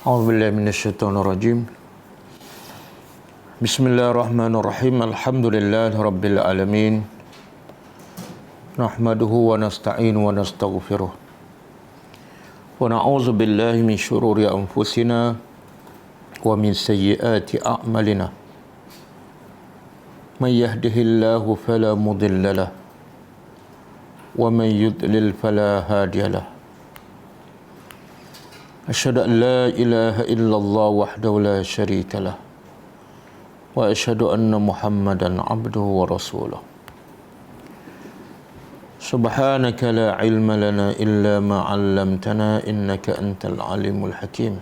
A'udzubillahi minasyaitonirrajim. Bismillahirrahmanirrahim. Alhamdulillahirabbil alamin. Nahmaduhu wa nasta'inu wa nastaghfiruh. Wa na'udzu billahi min syururi anfusina wa min sayyiati a'malina. May yahdihillahu fala mudilla lahu wa man yudlil fala hadiya lahu. Asyhadu an la ilaha illallah wahdahu la syarika lah wa asyhadu anna Muhammadan abduhu wa rasuluh. Subhanaka la ilma lana illa ma 'allamtana innaka antal alimul hakim.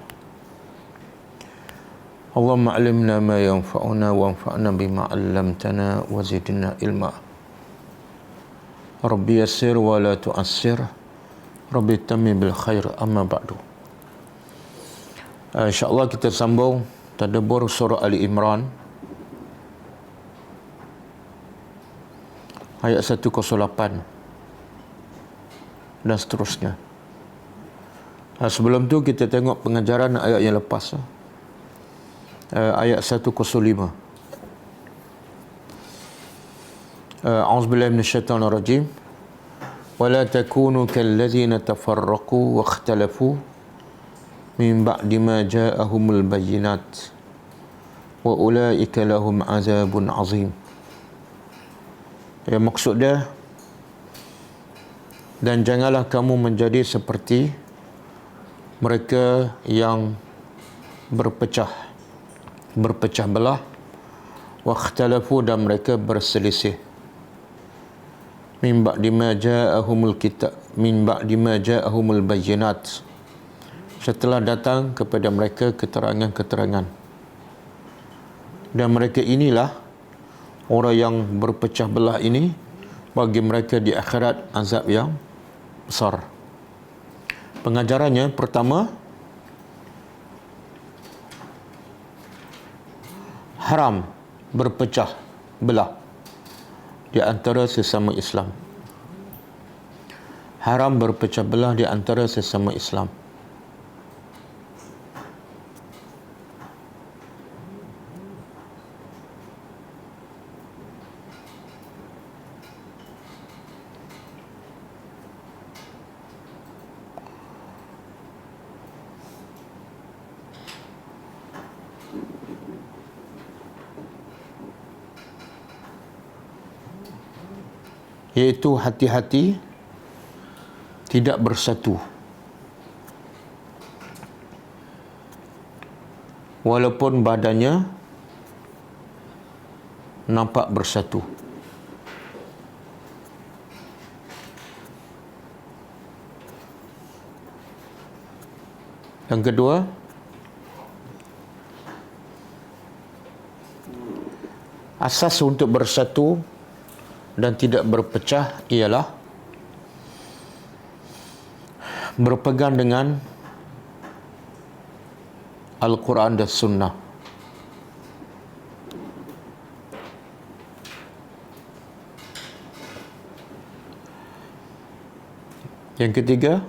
Allahumma 'allimna ma yanfa'una wanfa'na bima 'allamtana wa zidna ilma. Rabbi yassir wa la tu'assir. Rabbi tammim bil khair, amma ba'du. InsyaAllah kita sambung tadabbur surah Ali Imran ayat 108 dan seterusnya. Sebelum tu kita tengok pengajaran ayat yang lepas, ayat 105. A'udzubillahi minasyaitonirrajim. Wala takunu kalladzina tafarraqu wa ikhtalafu min ba'di ma ja'ahumul bayyinat wa ulaika lahum azabun azim. Ya, maksud dia, dan janganlah kamu menjadi seperti mereka yang berpecah belah, wa ikhtalafu, dan mereka berselisih, min ba'di ma ja'ahumul kitab, min ba'di ma ja'ahumul bayyinat, setelah datang kepada mereka keterangan-keterangan. Dan mereka inilah orang yang berpecah belah ini, bagi mereka di akhirat azab yang besar. Pengajarannya pertama, haram berpecah belah di antara sesama Islam. Haram berpecah belah di antara sesama Islam. Iaitu hati-hati tidak bersatu, walaupun badannya nampak bersatu. Yang kedua, asas untuk bersatu dan tidak berpecah ialah berpegang dengan Al-Quran dan Sunnah. Yang ketiga,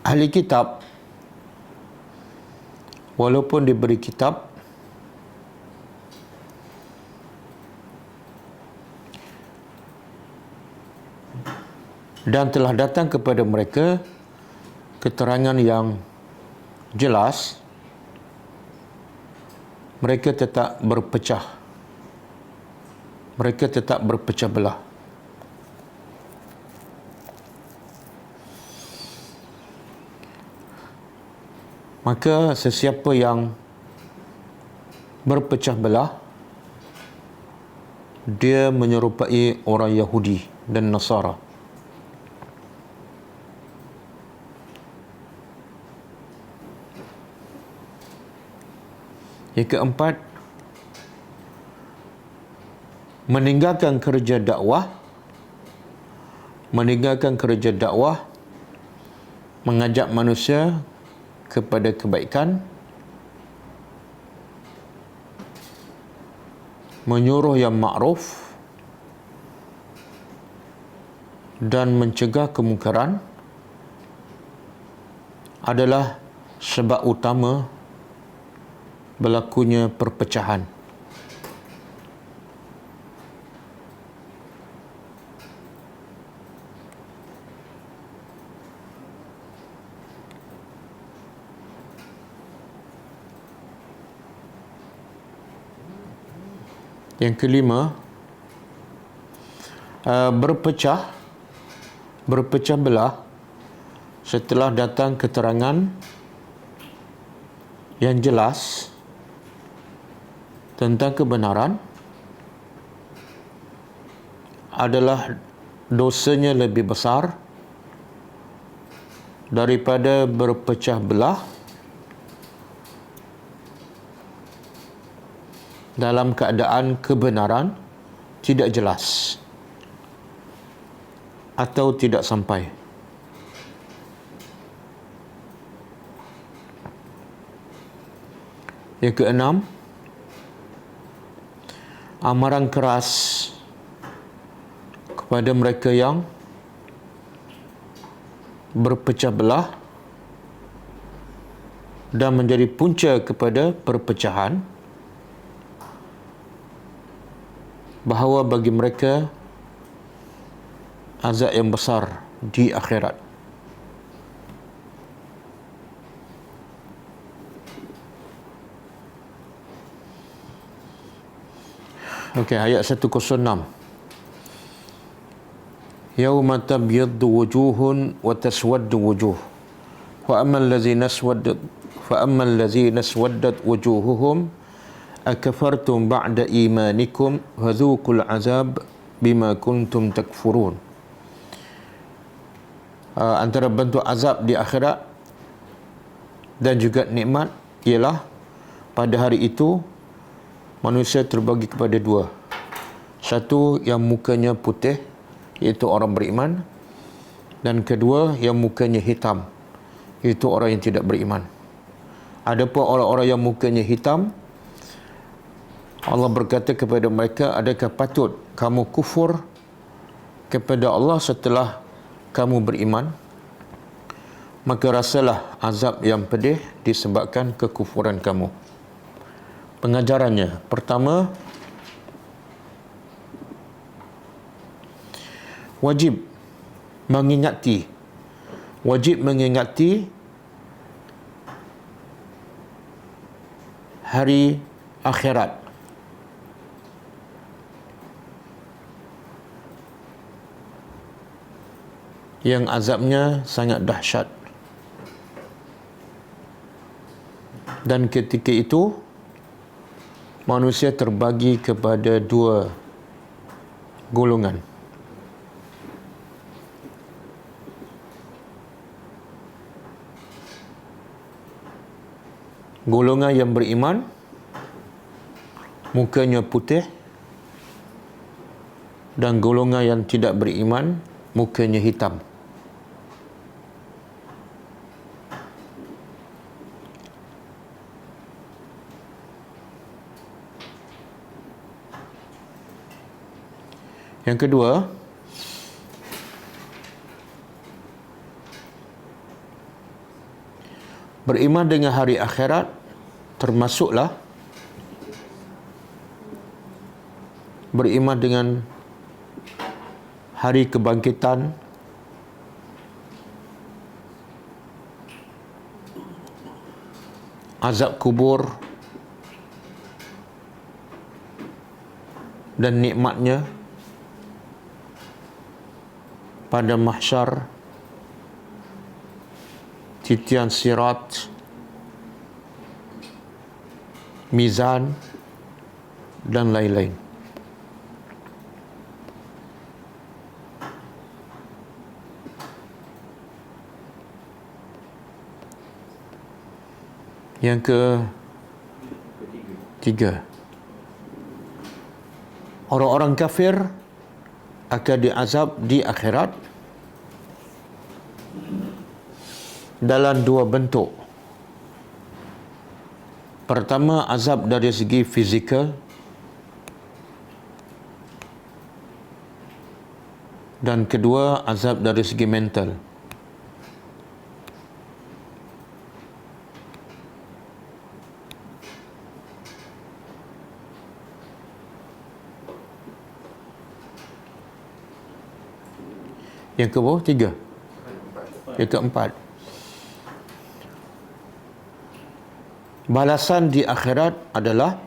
ahli kitab walaupun diberi kitab, dan telah datang kepada mereka keterangan yang jelas, mereka tetap berpecah. Mereka tetap berpecah belah. Maka sesiapa yang berpecah belah, dia menyerupai orang Yahudi dan Nasara. Yang keempat, meninggalkan kerja dakwah, mengajak manusia kepada kebaikan, menyuruh yang ma'ruf, dan mencegah kemungkaran adalah sebab utama berlakunya perpecahan. Yang kelima, berpecah belah setelah datang keterangan yang jelas tentang kebenaran adalah dosanya lebih besar daripada berpecah belah dalam keadaan kebenaran tidak jelas atau tidak sampai. Yang keenam, amaran keras kepada mereka yang berpecah belah dan menjadi punca kepada perpecahan, bahawa bagi mereka azab yang besar di akhirat. Okey, ayat 106. Yauma tabyaddu wujuhun wa taswaddu wujuh. Wa ammal ladzina aswaddat wujuhuhum akafartum ba'da imanikum hadzuqul azab bima kuntum takfurun. Antara bentuk azab di akhirat dan juga nikmat ialah pada hari itu manusia terbagi kepada dua. Satu yang mukanya putih, iaitu orang beriman, dan kedua yang mukanya hitam, iaitu orang yang tidak beriman. Adapun orang-orang yang mukanya hitam, Allah berkata kepada mereka, adakah patut kamu kufur kepada Allah setelah kamu beriman? Maka rasalah azab yang pedih disebabkan kekufuran kamu. Pengajarannya, pertama, wajib mengingati hari akhirat. Yang azabnya sangat dahsyat. Dan ketika itu manusia terbagi kepada dua golongan. Golongan yang beriman, mukanya putih, dan golongan yang tidak beriman, mukanya hitam. Yang kedua, beriman dengan hari akhirat termasuklah beriman dengan hari kebangkitan, azab kubur, dan nikmatnya pada mahsyar, titian sirat, mizan, dan lain-lain. Yang ketiga, orang-orang kafir akan diazab di akhirat dalam dua bentuk. Pertama, azab dari segi fizikal, Dan kedua, azab dari segi mental. Yang ke bawah, 3. Yang keempat, balasan di akhirat adalah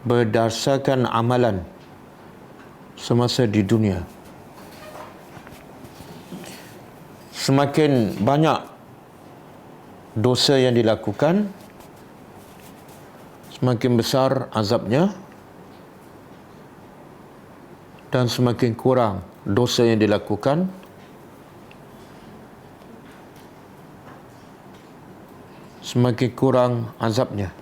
berdasarkan amalan semasa di dunia. Semakin banyak dosa yang dilakukan, semakin besar azabnya, dan semakin kurang dosa yang dilakukan, semakin kurang azabnya.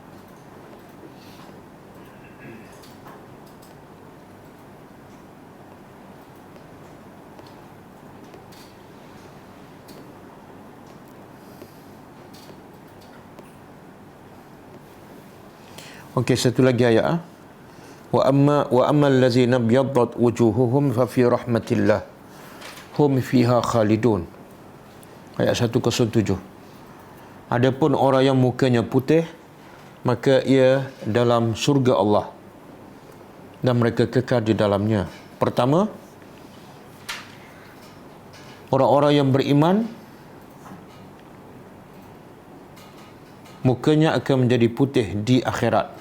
Okey, satu lagi ayat. Wa amma allazina byaddat wujuhuhum fa fi rahmatillah hum fiha khalidun. Ayat 107. Adapun orang yang mukanya putih, maka ia dalam syurga Allah dan mereka kekal di dalamnya. Pertama, orang-orang yang beriman mukanya akan menjadi putih di akhirat,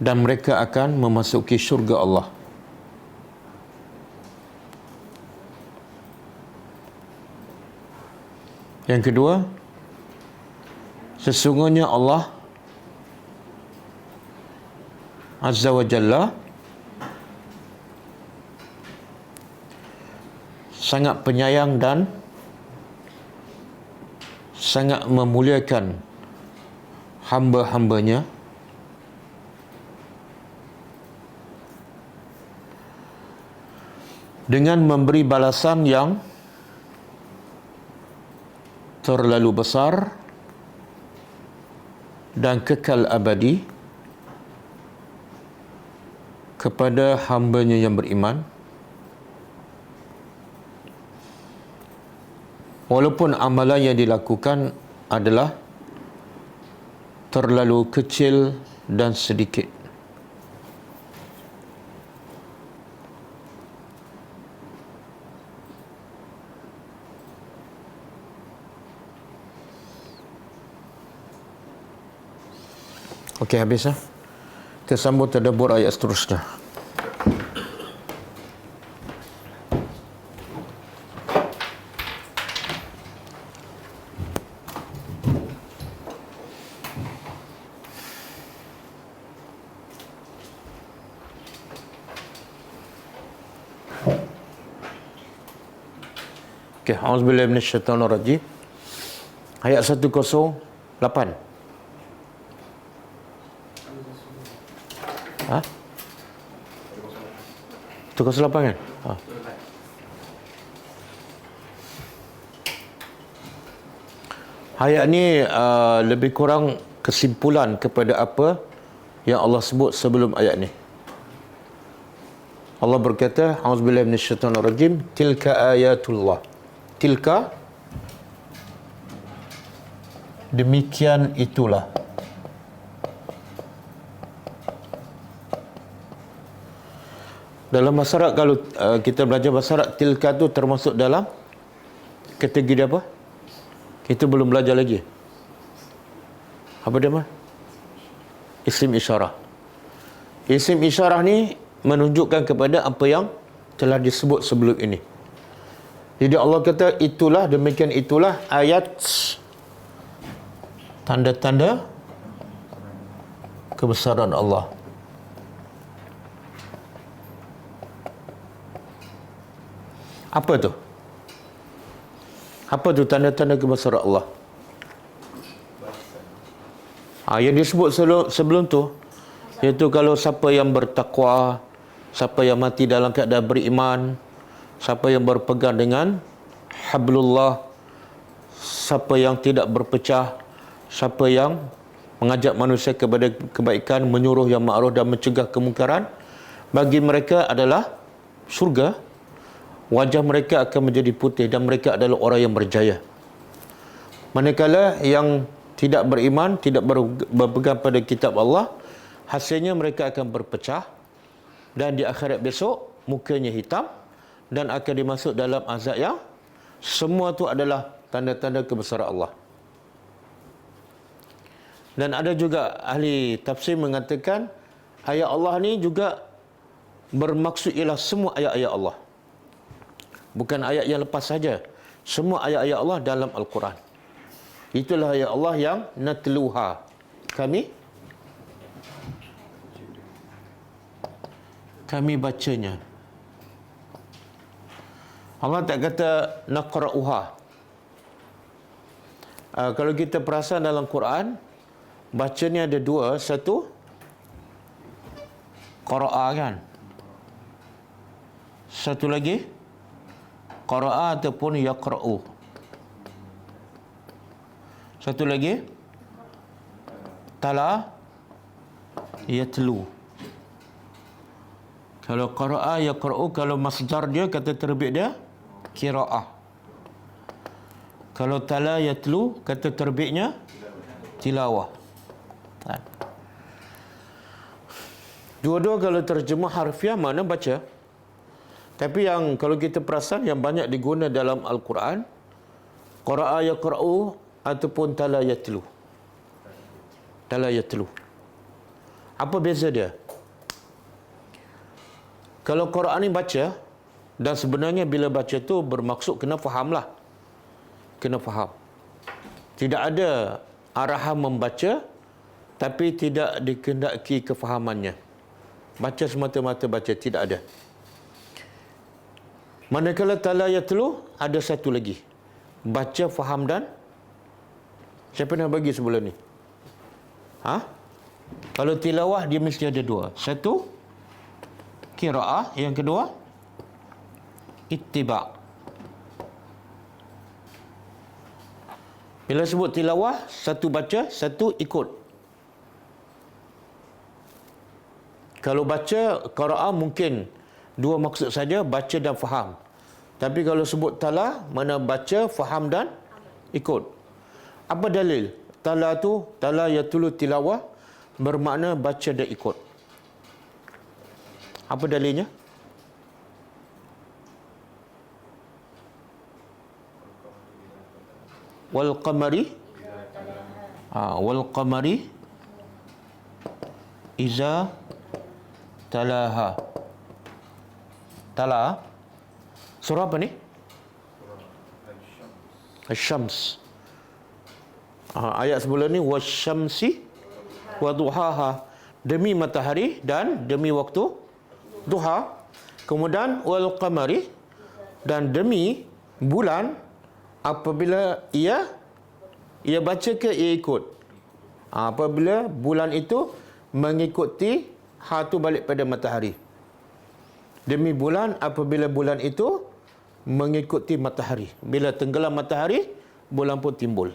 dan mereka akan memasuki syurga Allah. Yang kedua, sesungguhnya Allah Azza wa Jalla sangat penyayang dan sangat memuliakan hamba-hambanya dengan memberi balasan yang terlalu besar dan kekal abadi kepada hambanya yang beriman, walaupun amalan yang dilakukan adalah terlalu kecil dan sedikit. Okey, habis lah. Kita sambung tadabbur ayat seterusnya. Okey, auzubillahi minasyaitonir rajim. Ayat 108. Ha? 108 kan? Ha. Ayat ni lebih kurang kesimpulan kepada apa yang Allah sebut sebelum ayat ni. Allah berkata, auzubillahi minasyaitonir rajim, tilka ayatullah. Tilka, demikian itulah. Dalam bahasa Arab, kalau kita belajar bahasa Arab, tilka tu termasuk dalam kategori apa? Kita belum belajar lagi. Apa dia mah? Isim isyarah. Isim isyarah ni menunjukkan kepada apa yang telah disebut sebelum ini. Jadi Allah kata, itulah, demikian itulah ayat, tanda-tanda kebesaran Allah. Apa tu? Apa tu tanda-tanda kebesaran Allah? Yang disebut sebelum tu, iaitu kalau siapa yang bertakwa, siapa yang mati dalam keadaan beriman, siapa yang berpegang dengan hablullah, siapa yang tidak berpecah, siapa yang mengajak manusia kepada kebaikan, menyuruh yang ma'ruf dan mencegah kemungkaran, bagi mereka adalah syurga. Wajah mereka akan menjadi putih dan mereka adalah orang yang berjaya. Manakala yang tidak beriman, tidak berpegang pada kitab Allah, hasilnya mereka akan berpecah dan di akhirat besok mukanya hitam dan akan dimasuk dalam azab yang semua itu adalah tanda-tanda kebesaran Allah. Dan ada juga ahli tafsir mengatakan ayat Allah ni juga bermaksud ialah semua ayat-ayat Allah. Bukan ayat yang lepas saja. Semua ayat-ayat Allah dalam Al-Quran. Itulah ayat Allah yang natluha. Kami bacanya. Allah tak kata naqra'uha. Kalau kita perasan dalam Quran, bacanya ada dua. Satu, qara'a kan? Satu lagi, qara'a ataupun yaqra'u. Satu lagi, tala, yatlu. Kalau qara'a yaqra'u, kalau masdar dia, kata terbit dia, qira'ah. Kalau tala yatlu, kata terbitnya, tilawah. Dua-dua kalau terjemah harfiah mana baca. Tapi yang kalau kita perasan yang banyak diguna dalam Al-Quran, qara'a yaqra'u ataupun tala yatlu. Tala yatlu. Apa beza dia? Kalau Quran ni baca, dan sebenarnya bila baca tu bermaksud kena fahamlah. Kena faham. Tidak ada arahan membaca tapi tidak dikehendaki kefahamannya. Baca semata-mata baca, tidak ada. Manakala tala yatlu, ada satu lagi. Baca, faham dan siapa nak bagi sebelum ni? Kalau tilawah dia mesti ada dua. Satu, qira'ah. Yang kedua, ittiba'. Bila sebut tilawah, satu baca, satu ikut. Kalau baca, qira'ah mungkin dua maksud saja, baca dan faham. Tapi kalau sebut tala, mana baca, faham dan ikut. Apa dalil? Tala tu, tala yatulu tilawah, bermakna baca dan ikut. Apa dalilnya? Wal qamari iza talaha. Tala. Surah apa ni? Asy-Syams. Ayat sebelum ni wasyamsi wa duhaha, demi matahari dan demi waktu duha. Kemudian wal qamari, dan demi bulan apabila ia baca ke ia ikut. Apabila bulan itu mengikuti tu balik pada matahari. Demi bulan apabila bulan itu mengikuti matahari. Bila tenggelam matahari, bulan pun timbul.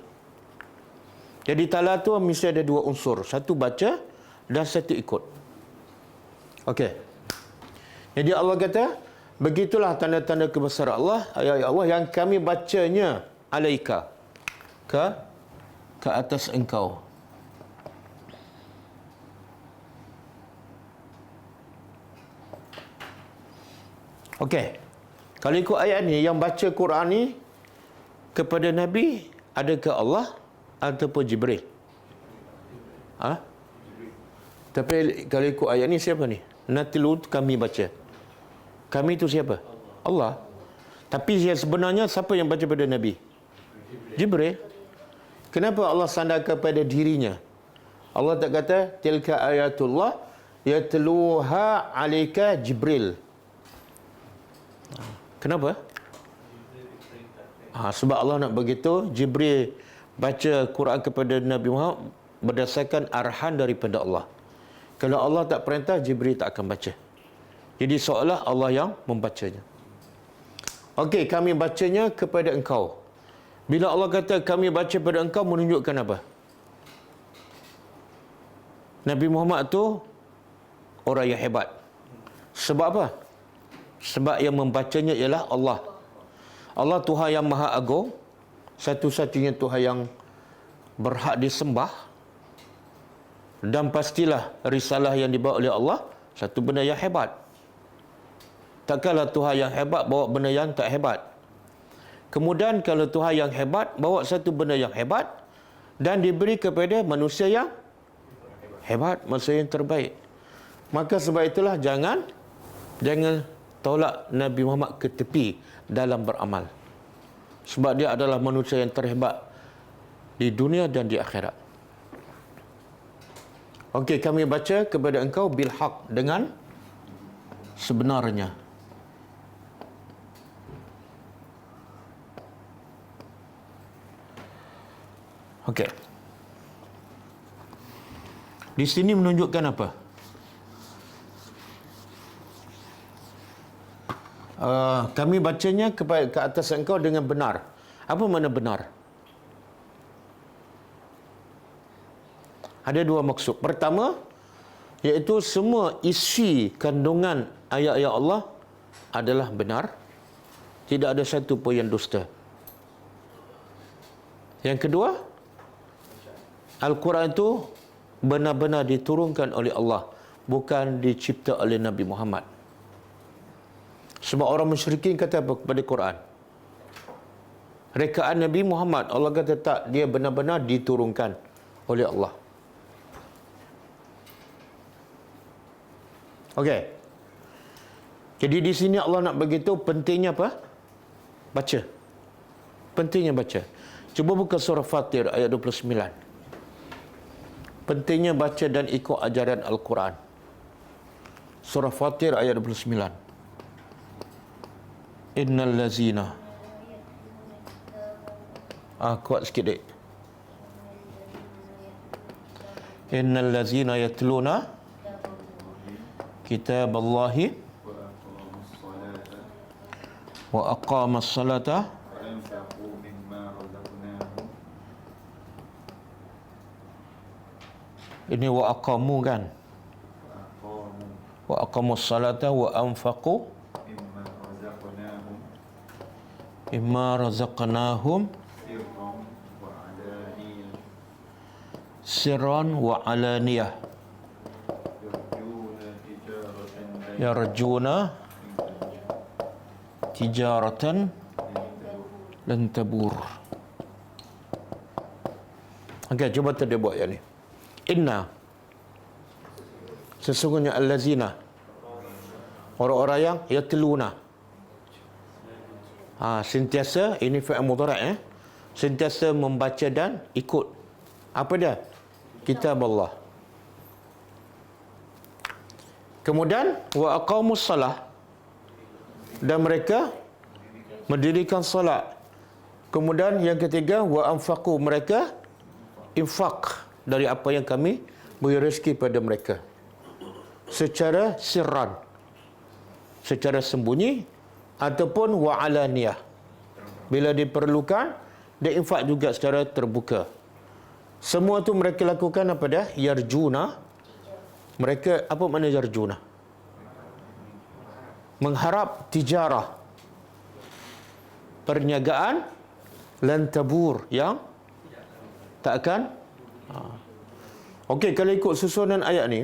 Jadi tala tu mesti ada dua unsur. Satu baca dan satu ikut. Okey. Jadi Allah kata, begitulah tanda-tanda kebesaran Allah, ayat Allah yang kami bacanya alaika, ke atas engkau. Okey. Kalau ikut ayat ni, yang baca Quran ni kepada Nabi, adakah Allah ataupun Jibril? Tapi kalau ikut ayat ni siapa ni? Natlu kami baca. Kami itu siapa? Allah. Tapi sebenarnya siapa yang baca pada Nabi? Jibril. Kenapa Allah sandarkan pada dirinya? Allah tak kata tilka ayatullah yatluha alaika Jibril. Kenapa? Sebab Allah nak begitu, Jibril baca Quran kepada Nabi Muhammad berdasarkan arahan daripada Allah. Kalau Allah tak perintah, Jibril tak akan baca. Jadi seolah Allah yang membacanya. Okey, kami bacanya kepada engkau. Bila Allah kata kami baca kepada engkau, menunjukkan apa? Nabi Muhammad tu orang yang hebat. Sebab apa? Sebab yang membacanya ialah Allah. Allah Tuhan yang Maha Agung, satu-satunya Tuhan yang berhak disembah, dan pastilah risalah yang dibawa oleh Allah satu benda yang hebat. Takkanlah Tuhan yang hebat bawa benda yang tak hebat. Kemudian kalau Tuhan yang hebat bawa satu benda yang hebat dan diberi kepada manusia yang hebat, manusia yang terbaik, maka sebab itulah jangan tolak Nabi Muhammad ke tepi dalam beramal. Sebab dia adalah manusia yang terhebat di dunia dan di akhirat. Okey, kami baca kepada engkau bil haq, dengan sebenarnya. Okey. Di sini menunjukkan apa? Kami bacanya ke atas engkau dengan benar. Apa makna benar? Ada dua maksud. Pertama, iaitu semua isi kandungan ayat-ayat Allah adalah benar. Tidak ada satu pun yang dusta. Yang kedua, Al-Quran itu benar-benar diturunkan oleh Allah, bukan dicipta oleh Nabi Muhammad. Sebab orang musyrikin kata apa kepada Quran? Rekaan Nabi Muhammad, Allah kata tak, dia benar-benar diturunkan oleh Allah. Okey. Jadi di sini Allah nak beritahu pentingnya apa? Baca. Pentingnya baca. Cuba buka surah Fatir ayat 29. Pentingnya baca dan ikut ajaran Al-Quran. Surah Fatir ayat 29. Innal lazina. Kuat sikit dek. Innal lazina yatluna kitab Allahi wa aqamas salata ini wa aqamu kan, wa aqamus salata wa anfaqu mimma razaqnahum sirran wa alaniyah yarjuna tijaratan lan tabur. Okey, cuba kita buat yang ni. Inna, sesungguhnya allazina, orang-orang yang yatluna. Sentiasa, ini fi'il mudhari', sentiasa membaca dan ikut. Apa dia? Kitab Allah. Kemudian wa aqamus salah, dan mereka mendirikan solat. Kemudian yang ketiga wa anfaqu, mereka infak dari apa yang kami beri rezeki pada mereka secara sirran, secara sembunyi, ataupun wa alaniyah, bila diperlukan dia infak juga secara terbuka. Semua tu mereka lakukan apa dah? Yarjuna. Mereka, apa makna yarjuna? Mengharap tijarah, perniagaan, lan tabur, yang tak akan. Okey, kalau ikut susunan ayat ni,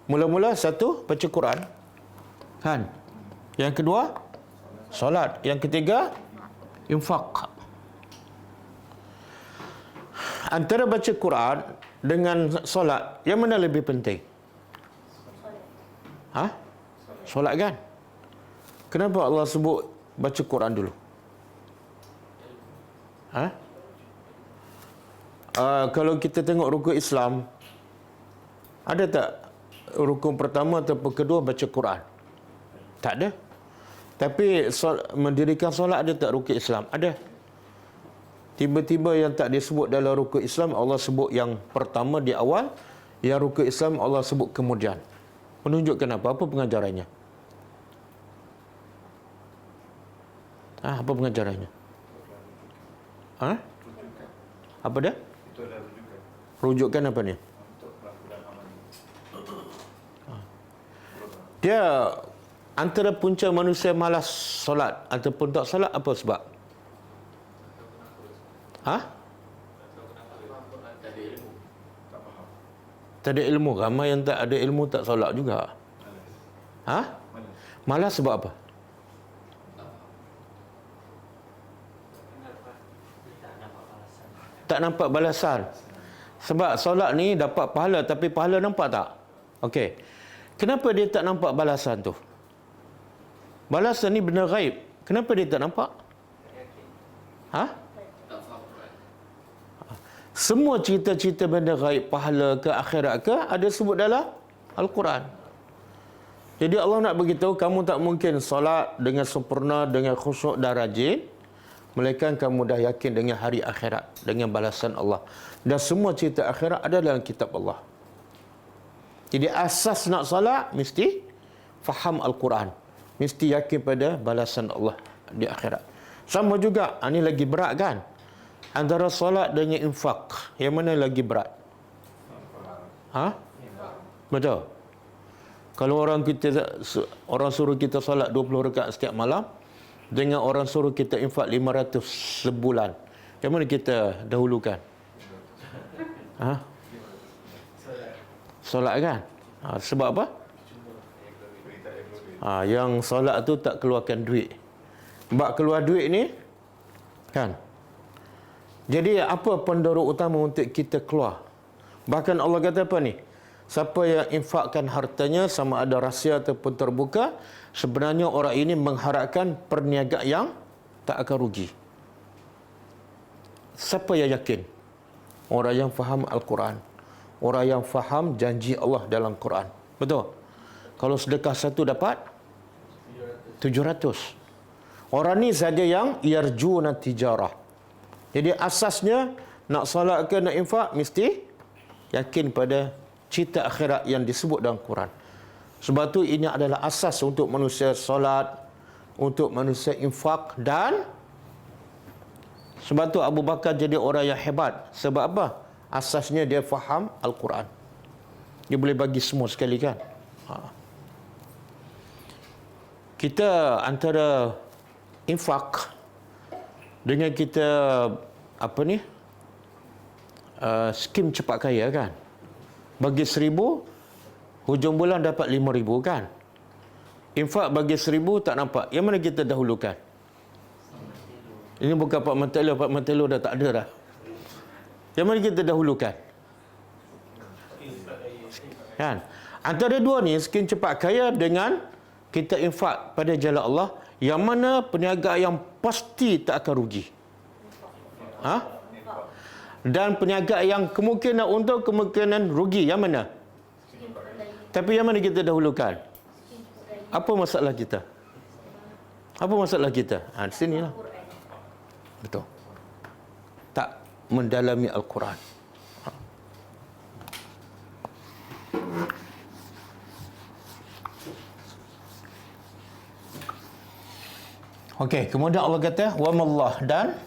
mula-mula satu, baca Quran kan, yang kedua solat, yang ketiga infak. Antara baca Quran dengan solat, yang mana lebih penting? Solat kan? Kenapa Allah sebut baca Quran dulu? Kalau kita tengok rukun Islam, ada tak rukun pertama atau kedua baca Quran? Tak ada. Tapi mendirikan solat, ada tak rukun Islam? Ada. Tiba-tiba yang tak disebut dalam rukun Islam, Allah sebut yang pertama di awal, yang rukun Islam Allah sebut kemudian. Menunjukkan apa? Apa pengajarannya? Apa pengajarannya? Apa dia? Rujukan apa ni? Dia antara punca manusia malas solat ataupun tak solat apa sebab? Ha? Tak ada ilmu. Ramai yang tak ada ilmu tak solat juga. Ha? Malas sebab apa? Tak nampak balasan. Sebab solat ni dapat pahala, tapi pahala nampak tak? Okey. Kenapa dia tak nampak balasan tu? Balasan ni benda gaib. Kenapa dia tak nampak? Ha? Semua cerita-cerita benda gaib, pahala ke akhirat ke, ada sebut dalam Al-Quran. Jadi Allah nak beritahu, kamu tak mungkin solat dengan sempurna, dengan khusyuk dan rajin, melainkan kamu dah yakin dengan hari akhirat, dengan balasan Allah. Dan semua cerita akhirat ada dalam kitab Allah. Jadi asas nak solat, mesti faham Al-Quran. Mesti yakin pada balasan Allah di akhirat. Sama juga, ini lagi berat kan? Antara solat dengan infak, yang mana lagi berat? Ha? Betul. Kalau orang suruh kita solat 20 rakaat setiap malam, dengan orang suruh kita infak 500 sebulan, yang mana kita dahulukan? Ha? Solat kan? Ha, sebab apa? Ha, yang solat tu tak keluarkan duit. Bak keluar duit ni kan? Jadi apa pendorong utama untuk kita keluar? Bahkan Allah kata apa ni? Siapa yang infakkan hartanya, sama ada rahsia ataupun terbuka, sebenarnya orang ini mengharapkan perniagaan yang tak akan rugi. Siapa yang yakin? Orang yang faham Al-Quran. Orang yang faham janji Allah dalam Quran. Betul? Kalau sedekah satu dapat 700. Orang ni saja yang yarjuna tijarah. Jadi asasnya nak solat ke nak infak mesti yakin pada cerita akhirat yang disebut dalam Quran. Sebab tu ini adalah asas untuk manusia solat, untuk manusia infak, dan sebab tu Abu Bakar jadi orang yang hebat. Sebab apa? Asasnya dia faham Al-Quran. Dia boleh bagi semua sekali kan. Kita antara infak dengan kita skim cepat kaya kan, bagi 1,000 hujung bulan dapat 5,000 kan. Infak bagi 1,000 tak nampak, yang mana kita dahulukan? Ini bukan Pak Mentelo dah tak ada dah. Yang mana kita dahulukan? Kan? Antara dua ni, skim cepat kaya dengan kita infak pada jalan Allah, yang mana perniagaan yang pasti tak akan rugi. Ha? Dan perniagaan yang kemungkinan untung, kemungkinan rugi, yang mana? Tapi yang mana kita dahulukan? Apa masalah kita? Apa masalah kita? Ha, di sinilah. Betul. Tak mendalami Al-Quran. Okey, kemudian Allah kata wa mallah, dan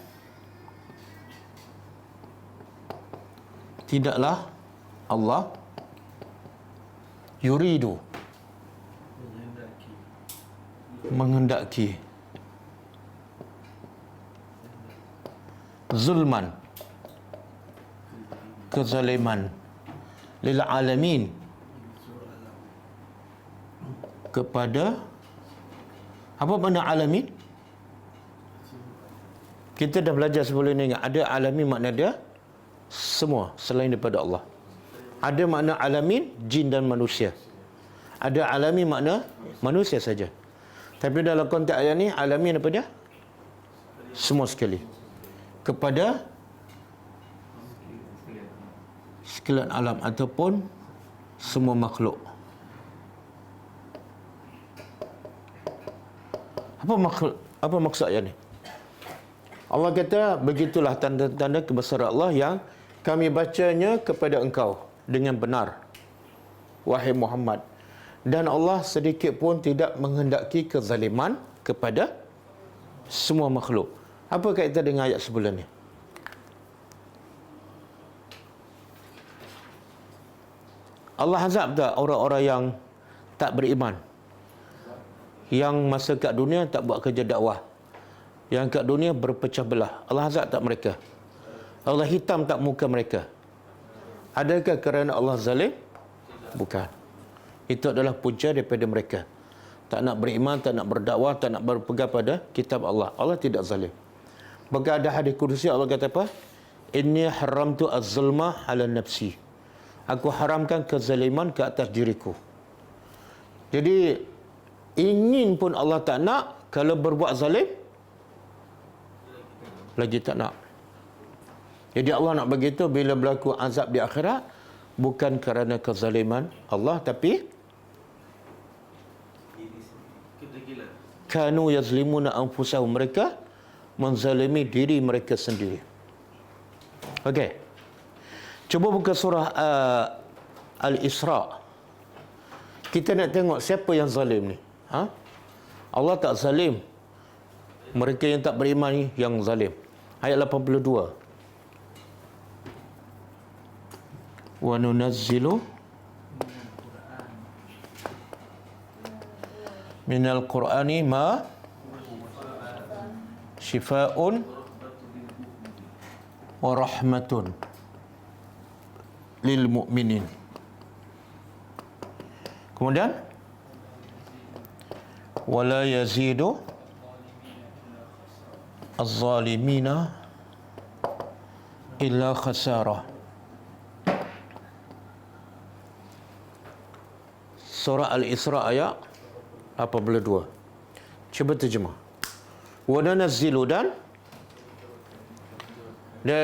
tidaklah Allah yuridu menghendaki zulman, kezaliman lil alamin, kepada apa makna alamin? Kita dah belajar sebelum ni, ada alamin makna dia semua selain daripada Allah. Ada makna alamin jin dan manusia. Ada alamin makna manusia saja. Tapi dalam konteks ayat ni, alamin apa dia? Semua sekali. Kepada sekalian alam ataupun semua makhluk. Apa maksud ayat ni? Allah kata, begitulah tanda-tanda kebesaran Allah yang kami bacanya kepada engkau dengan benar, wahai Muhammad. Dan Allah sedikit pun tidak menghendaki kezaliman kepada semua makhluk. Apa kaitan dengan ayat sebelum ni? Allah azab tak orang-orang yang tak beriman, yang masa kat dunia tak buat kerja dakwah, yang kat dunia berpecah belah? Allah azab tak mereka? Allah hitam tak muka mereka? Adakah kerana Allah zalim? Bukan. Itu adalah punca daripada mereka. Tak nak beriman, tak nak berdakwah, tak nak berpegang pada kitab Allah. Allah tidak zalim. Maka ada hadis kursi Allah kata apa? Inni haramtu az-zulma ala nafsi. Aku haramkan kezaliman ke atas diriku. Jadi ingin pun Allah tak nak. Kalau berbuat zalim, lagi tak nak. Jadi Allah nak begitu bila berlaku azab di akhirat, bukan kerana kezaliman Allah, tapi kanu yazlimuna anfusahum, mereka menzalimi diri mereka sendiri. Okey. Cuba buka surah Al-Isra. Kita nak tengok siapa yang zalim ni. Allah tak zalim. Mereka yang tak beriman ni yang zalim. Ayat 82. Wa nunazzilu minal Qur'ani ma shifaa'un wa rahmatun lil mu'minin. Kemudian wala yazidu az-zalimina illa khasara. Surah Al-Isra ayat 82. Cuba terjemah. Wa nunazzilu, dan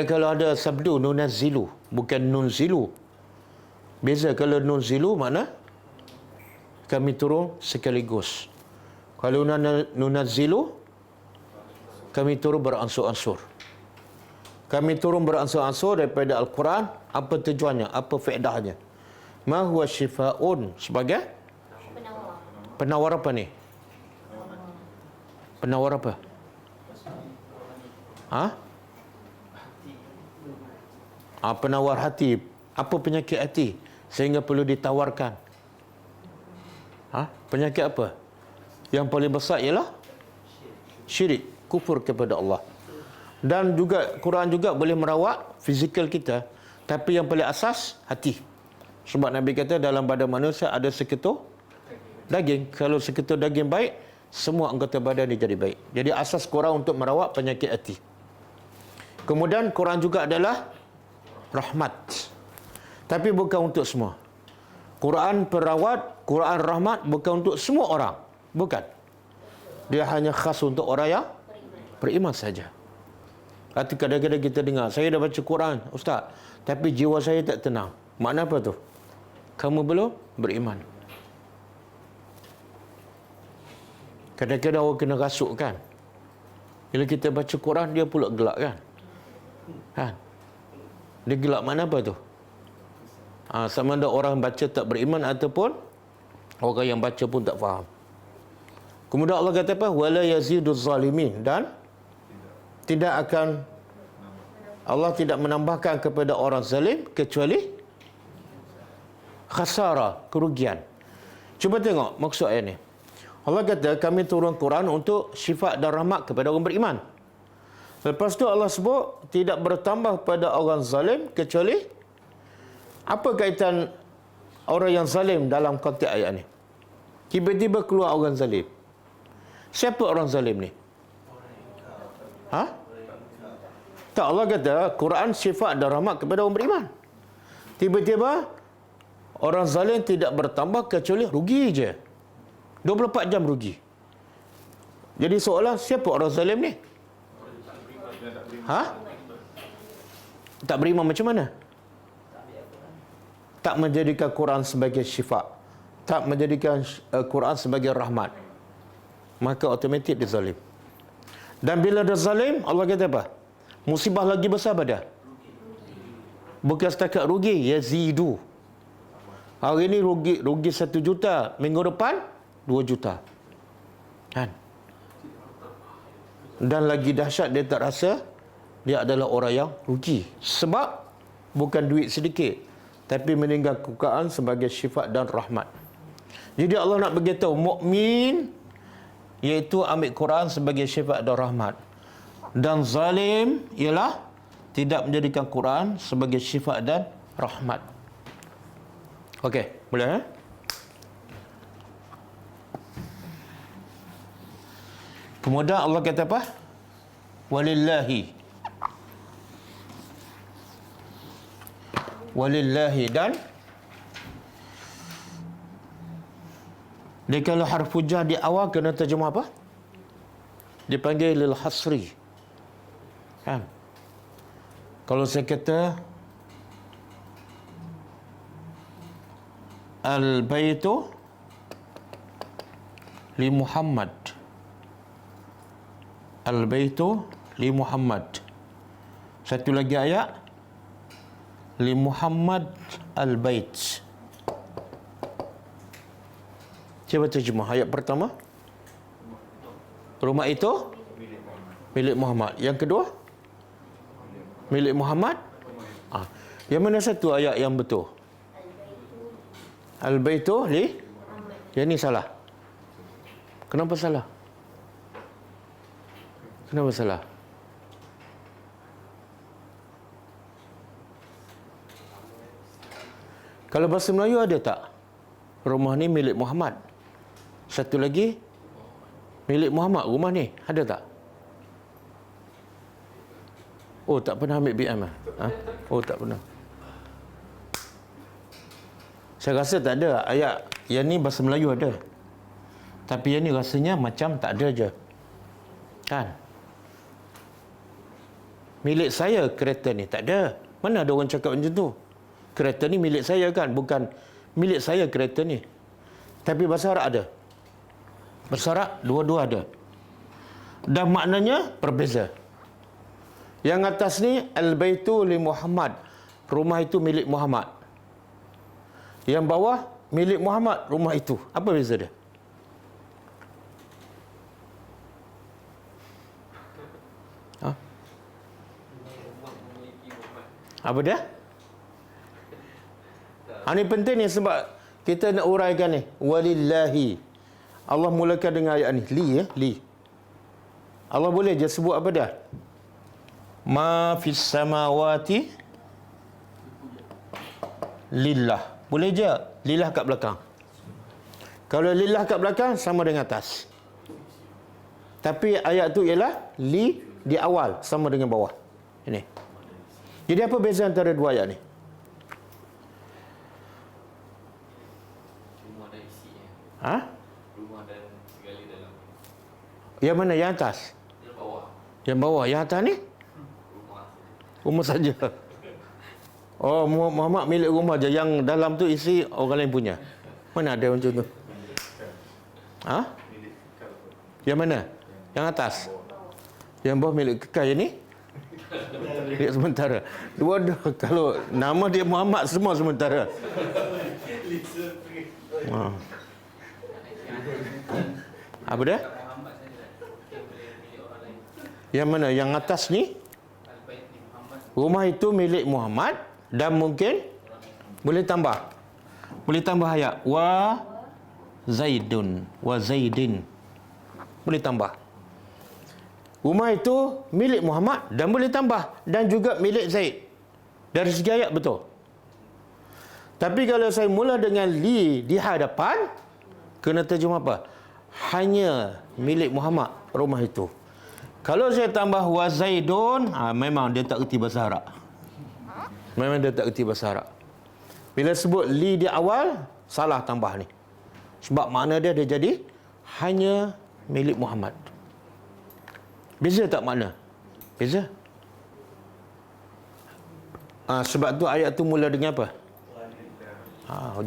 kalau ada sabdu nunazzilu, bukan nunzilu. Beza. Kalau nunzilu makna kami turun sekaligus. Kalau nunazzilu, kami turun beransur-ansur. Kami turun beransur-ansur daripada Al-Quran. Apa tujuannya? Apa faedahnya? Ma huwa shifaa'un, sebagai penawar apa ni? Penawar apa? Penawar hati. Apa penyakit hati sehingga perlu ditawarkan? Penyakit apa? Yang paling besar ialah syirik, kufur kepada Allah. Dan juga Quran juga boleh merawat fizikal kita, tapi yang paling asas hati. Sebab Nabi kata dalam badan manusia ada seketul daging. Kalau seketul daging baik, semua anggota badan dia jadi baik. Jadi asas Quran untuk merawat penyakit hati. Kemudian Quran juga adalah rahmat. Tapi bukan untuk semua. Quran perawat, Quran rahmat bukan untuk semua orang. Bukan. Dia hanya khas untuk orang yang beriman saja. Arti kadang-kadang kita dengar, saya dah baca Quran, Ustaz, tapi jiwa saya tak tenang. Makna apa tu? Kamu belum beriman. Kadang-kadang orang kena rasuk kan. Bila kita baca Quran, dia pula gelak kan. Dia gelak mana apa tu? Sama ada orang baca tak beriman ataupun orang yang baca pun tak faham. Kemudian Allah kata apa? Wala yaziduz zalimin, dan Allah tidak menambahkan kepada orang zalim kecuali khasara, kerugian. Cuba tengok maksud ayat ni. Allah kata kami turun Quran untuk syifa dan rahmat kepada orang beriman. Lepas tu Allah sebut tidak bertambah pada orang zalim kecuali, apa kaitan orang yang zalim dalam konteks ayat ni? Tiba-tiba keluar orang zalim. Siapa orang zalim ni? Tak, Allah kata Quran syifa dan rahmat kepada orang beriman. Tiba-tiba orang zalim tidak bertambah kecuali rugi je. 24 jam rugi. Jadi seolah siapa orang zalim ni? Tak beriman macam mana? Tak menjadikan Quran sebagai syifa, tak menjadikan Quran sebagai rahmat, maka automatik dia zalim. Dan bila dia zalim, Allah kata apa? Musibah lagi besar pada. Bukan setakat rugi, yazidu. Hari ni rugi 1 juta, minggu depan 2 juta. Kan? Dan lagi dahsyat, dia tak rasa dia adalah orang yang rugi. Sebab bukan duit sedikit, tapi meninggal Quran sebagai sifat dan rahmat. Jadi Allah nak beritahu mukmin iaitu ambil Quran sebagai sifat dan rahmat, dan zalim ialah tidak menjadikan Quran sebagai sifat dan rahmat. Okey, boleh Kemudian Allah kata apa? Walillahi dan dia kalau harfu jar di awal kena terjemah apa? Dipanggil lil hasri. Kan? Kalau saya kata al-baitu li Muhammad, al-baitu li Muhammad. Satu lagi ayat li Muhammad al-bait. Cuba terjemah ayat pertama. Rumah itu milik Muhammad. Yang kedua milik Muhammad. Yang mana satu ayat yang betul? Al-baitu li. Yang ni salah. Kenapa salah? Kenapa salah? Kalau bahasa Melayu ada tak? Rumah ni milik Muhammad. Satu lagi milik Muhammad. Rumah ni ada tak? Oh, tak pernah ambil BM lah? Oh, tak pernah. Saya rasa tak ada. Ayat yang ni bahasa Melayu ada. Tapi yang ni rasanya macam tak ada je. Kan? Milik saya kereta ni. Tak ada. Mana ada orang cakap macam tu? Kereta ni milik saya kan? Bukan milik saya kereta ni. Tapi bahasa Arab ada. Bahasa Arab dua-dua ada. Dan maknanya berbeza. Yang atas ni al-baitu li Muhammad. Rumah itu milik Muhammad. Yang bawah milik Muhammad rumah itu. Apa beza dia? Apa dia? Ini penting ni sebab kita nak uraikan ni. Walillahi. Allah mulakan dengan ayat ni. Li ya. Li. Allah boleh je sebut apa dia? Ma fis samawati lillah. Boleh je. Lillah kat belakang. Kalau lillah kat belakang sama dengan atas. Tapi ayat tu ialah li di awal sama dengan bawah. Ini. Jadi apa beza antara dua ayat ni? Rumah dan isinya. Rumah dan segala dalam. Yang mana? Yang atas? Yang bawah. Yang bawah. Yang atas ni? Rumah saja. Oh, Muhammad milik rumah je. Yang dalam tu isi orang lain punya. Mana ada macam tu? Yang mana? Yang atas? Yang bawah milik kekal. Yang ni? Milik sementara. Dua-dua. Kalau nama dia Muhammad semua sementara. Apa dia? Yang mana? Yang atas ni? Rumah itu milik Muhammad. Dan mungkin boleh tambah. Boleh tambah ayat. Wa Zaidun. Wa Zaidin. Boleh tambah. Rumah itu milik Muhammad dan boleh tambah. Dan juga milik Zaid. Dari segi ayat betul. Tapi kalau saya mula dengan li di hadapan, kena terjemah apa? Hanya milik Muhammad rumah itu. Kalau saya tambah wa Zaidun, memang dia tak erti bahasa Arab. Memang dia tak erti bahasa Arab. Bila sebut li di awal, salah tambah ni. Sebab makna dia jadi hanya milik Muhammad. Beza tak makna? Beza. Sebab tu ayat tu mula dengan apa?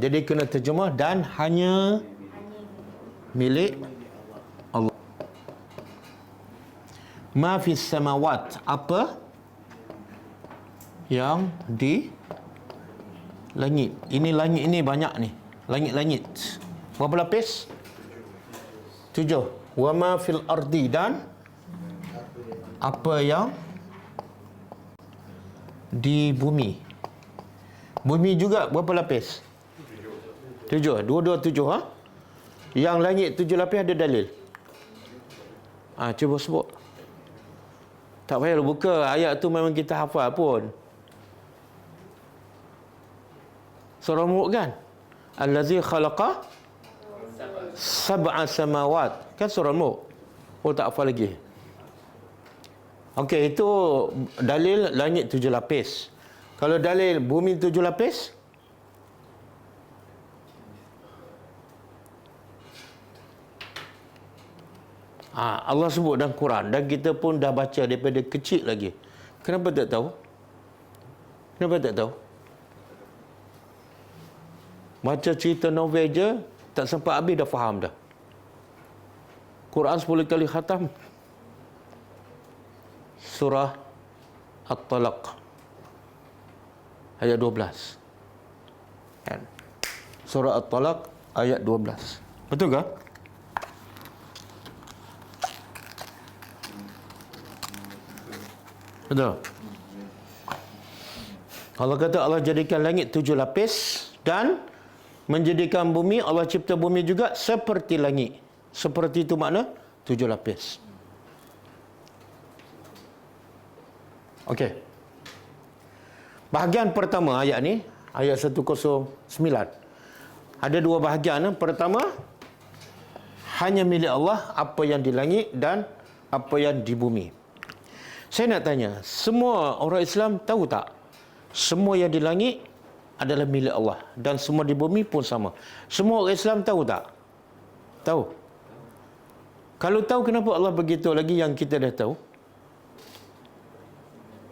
Jadi kena terjemah dan hanya milik Allah. Ma fis samawat, apa yang di langit. Ini langit ini banyak ni. Langit-langit. Berapa lapis? 7. Wa ma fil ardi, dan apa yang di bumi. Bumi juga berapa lapis? 7. Dua-dua 7, ha? Yang langit 7 lapis ada dalil? Cuba sebut. Tak payah buka ayat tu, memang kita hafal pun. Surah Mulk kan? Allazi khalaqa sab'a samawat. Kan surah Mulk. Oh, tak hafal lagi. Okey, itu dalil langit 7 lapis. Kalau dalil bumi 7 lapis, Allah sebut dalam Quran, dan kita pun dah baca daripada kecil lagi. Kenapa tak tahu? Kenapa tak tahu? Baca cerita novel je, tak sempat habis dah faham dah. Quran 10 kali khatam. Surah At-Talaq ayat 12. Kan? Surah At-Talaq ayat 12. Betul ke? Betul. Allah kata Allah jadikan langit 7 lapis dan menjadikan bumi, Allah cipta bumi juga seperti langit. Seperti itu makna 7 lapis. Okey. Bahagian pertama ayat ni, ayat 109. Ada dua bahagian. Pertama, hanya milik Allah apa yang di langit dan apa yang di bumi. Saya nak tanya, semua orang Islam tahu tak? Semua yang di langit adalah milik Allah dan semua di bumi pun sama. Semua orang Islam tahu tak? Tahu. Kalau tahu, kenapa Allah begitu lagi yang kita dah tahu?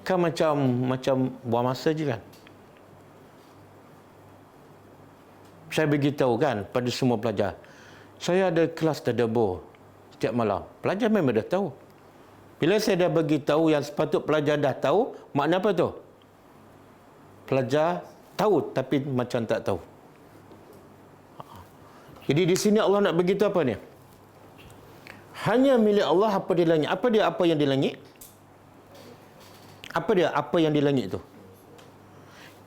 Kan macam buang masa je kan? Saya beritahu kan pada semua pelajar, saya ada kelas tadabbur setiap malam. Pelajar memang dah tahu. Bila saya dah beritahu yang sepatut pelajar dah tahu, makna apa tu? Pelajar tahu tapi macam tak tahu. Jadi di sini Allah nak beritahu apa ni? Hanya milik Allah apa di langit. Apa dia apa yang di langit? Apa dia apa yang di langit tu?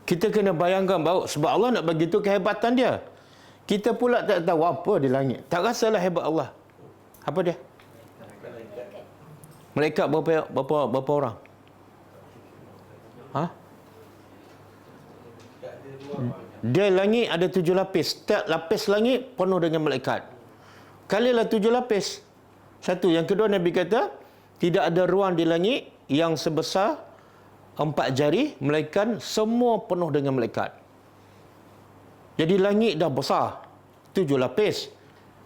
Kita kena bayangkan bahawa sebab Allah nak bagi tahu kehebatan dia. Kita pula tak tahu apa di langit. Tak rasalah hebat Allah. Apa dia? Malaikat berapa orang? Dia langit ada 7 lapis. Setiap lapis langit penuh dengan malaikat. Kalilah 7 lapis. Satu. Yang kedua, Nabi kata, tidak ada ruang di langit yang sebesar 4 jari, melainkan semua penuh dengan malaikat. Jadi langit dah besar, 7 lapis.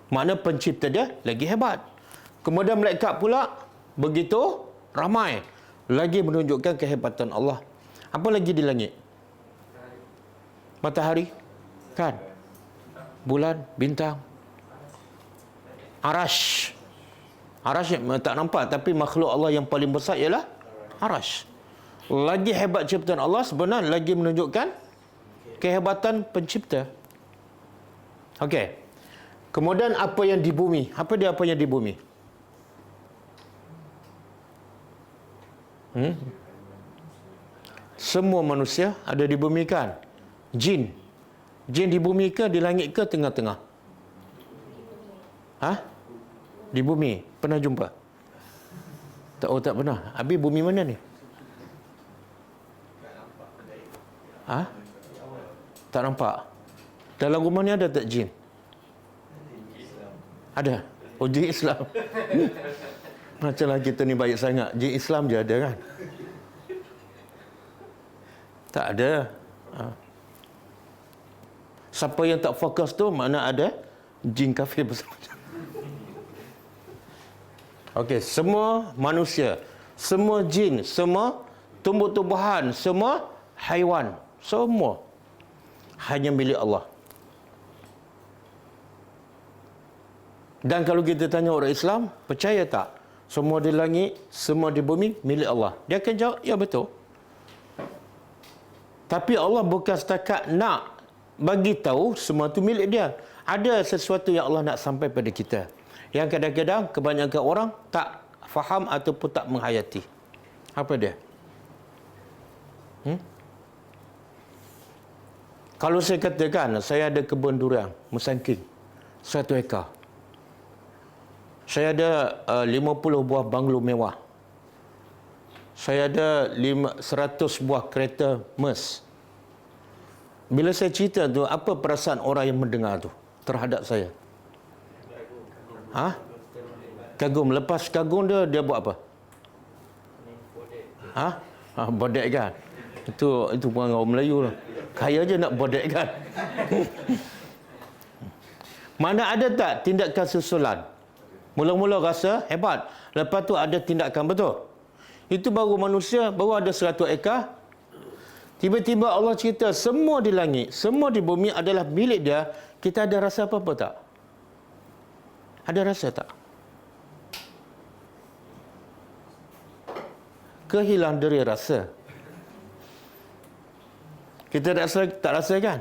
Makna pencipta dia lagi hebat. Kemudian malaikat pula begitu ramai, lagi menunjukkan kehebatan Allah. Apa lagi di langit? Matahari, kan? Bulan, bintang. Arash. Arash tak nampak, tapi makhluk Allah yang paling besar ialah Arash. Lagi hebat ciptaan Allah sebenarnya, lagi menunjukkan kehebatan pencipta. Okey. Kemudian apa yang di bumi? Apa dia apa yang di bumi? Semua manusia ada di bumi kan? Jin. Jin di bumi ke, di langit ke, tengah-tengah? Di bumi. Pernah jumpa? Tak pernah. Habis bumi mana ni? Tak nampak. Dalam rumah ni ada tak jin? Ada. Oh, jin Islam. Macamlah kita ni baik sangat. Jin Islam je ada kan? Tak ada. Siapa yang tak fokus tu, mana ada jin kafir bersama. Okey, semua manusia, semua jin, semua tumbuh-tumbuhan, semua haiwan, semua hanya milik Allah. Dan kalau kita tanya orang Islam, percaya tak semua di langit, semua di bumi milik Allah? Dia akan jawab, ya betul. Tapi Allah bukan setakat nak bagi tahu semua tu milik dia. Ada sesuatu yang Allah nak sampai pada kita, yang kadang-kadang kebanyakan orang tak faham ataupun tak menghayati. Apa dia? Kalau saya katakan, saya ada kebun durian, Musangking, 1 ekar. Saya ada 50 buah banglo mewah. Saya ada 100 buah kereta Merc. Bila saya cerita tu, apa perasaan orang yang mendengar tu terhadap saya? Kagum. Lepas kagum dia buat apa? Bodek kan? Itu orang Melayu lah. Kaya je nak bodek kan? Mana ada tak tindakan susulan? Mula-mula rasa hebat. Lepas tu ada tindakan, betul? Itu baru manusia, baru ada 100 ekar. Tiba-tiba Allah cerita semua di langit, semua di bumi adalah milik dia. Kita ada rasa apa-apa tak? Ada rasa tak? Kehilang dari rasa. Kita tak rasa kan?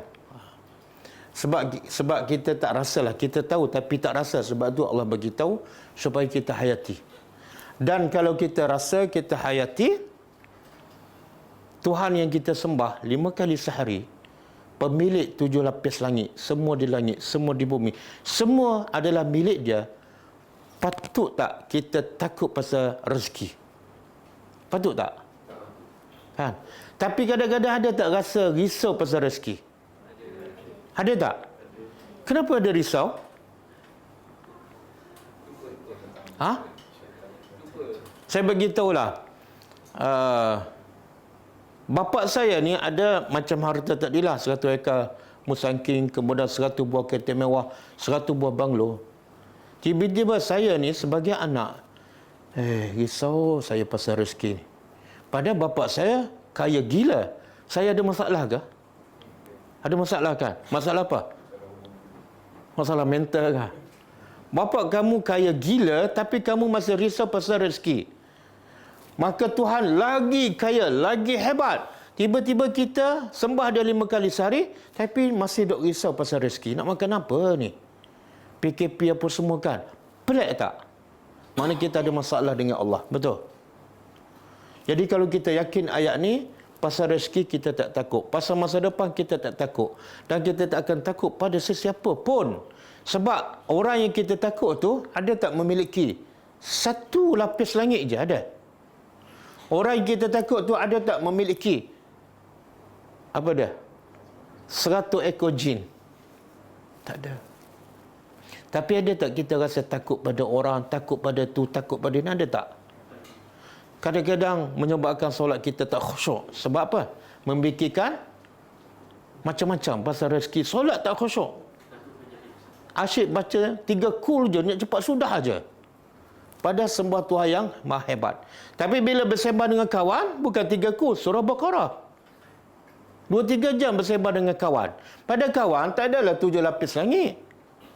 Sebab kita tak rasalah. Kita tahu tapi tak rasa. Sebab tu Allah bagi tahu supaya kita hayati. Dan kalau kita rasa, kita hayati, Tuhan yang kita sembah 5 kali sehari, pemilik 7 lapis langit, semua di langit, semua di bumi, semua adalah milik dia. Patut tak kita takut pasal rezeki? Patut tak? Kan? Tapi kadang-kadang ada tak rasa risau pasal rezeki? Ada tak? Kenapa ada risau? Saya bagi tahulah. Bapa saya ni ada macam harta tadilah, 100 ekar Musangking, kemudian 100 buah kereta mewah, 100 buah banglo. Tiba-tiba saya ni sebagai anak, risau saya pasal rezeki ni. Padahal bapa saya kaya gila. Saya ada masalah ke? Ada masalah kan? Masalah apa? Masalah mental kan? Bapa kamu kaya gila tapi kamu masih risau pasal rezeki. Maka Tuhan lagi kaya, lagi hebat. Tiba-tiba kita sembah dia 5 kali sehari, tapi masih dok risau pasal rezeki. Nak makan apa ni? PKP apa semua kan? Pelik tak? Mana kita ada masalah dengan Allah. Betul? Jadi kalau kita yakin ayat ni, pasal rezeki kita tak takut. Pasal masa depan kita tak takut. Dan kita tak akan takut pada sesiapa pun. Sebab orang yang kita takut tu, ada tak memiliki 1 lapis langit je? Ada. Orang yang kita takut tu ada tak memiliki apa dia? 100 ekor jin? Tak ada. Tapi ada tak kita rasa takut pada orang, takut pada tu, takut pada ni? Ada tak? Kadang-kadang menyebabkan solat kita tak khusyuk. Sebab apa? Memikirkan macam-macam pasal rezeki. Solat tak khusyuk. Asyik baca 3 kul je, nak cepat sudah aja. Pada sembah Tuhan yang maha hebat. Tapi bila bersebar dengan kawan, bukan 3 kul, surah Baqarah. 2-3 jam bersebar dengan kawan. Pada kawan, tak adalah 7 lapis langit.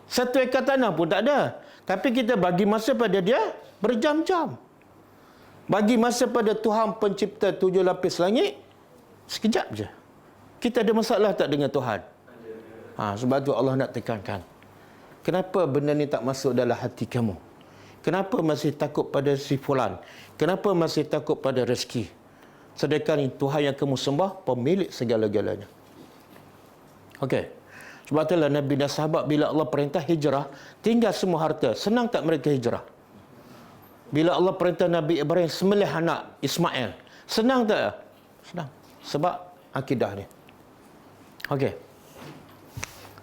1 ekar tanah pun tak ada. Tapi kita bagi masa pada dia berjam-jam. Bagi masa pada Tuhan pencipta 7 lapis langit, sekejap je. Kita ada masalah tak dengan Tuhan? Sebab tu Allah nak tekankan. Kenapa benda ni tak masuk dalam hati kamu? Kenapa masih takut pada si fulan? Kenapa masih takut pada rezeki? Sedangkan Tuhan yang kamu sembah, pemilik segala-galanya. Okey. Sebab itulah Nabi dan sahabat bila Allah perintah hijrah, tinggal semua harta. Senang tak mereka hijrah? Bila Allah perintah Nabi Ibrahim sembelih anak Ismail, senang tak? Senang. Sebab akidah ni. Okey.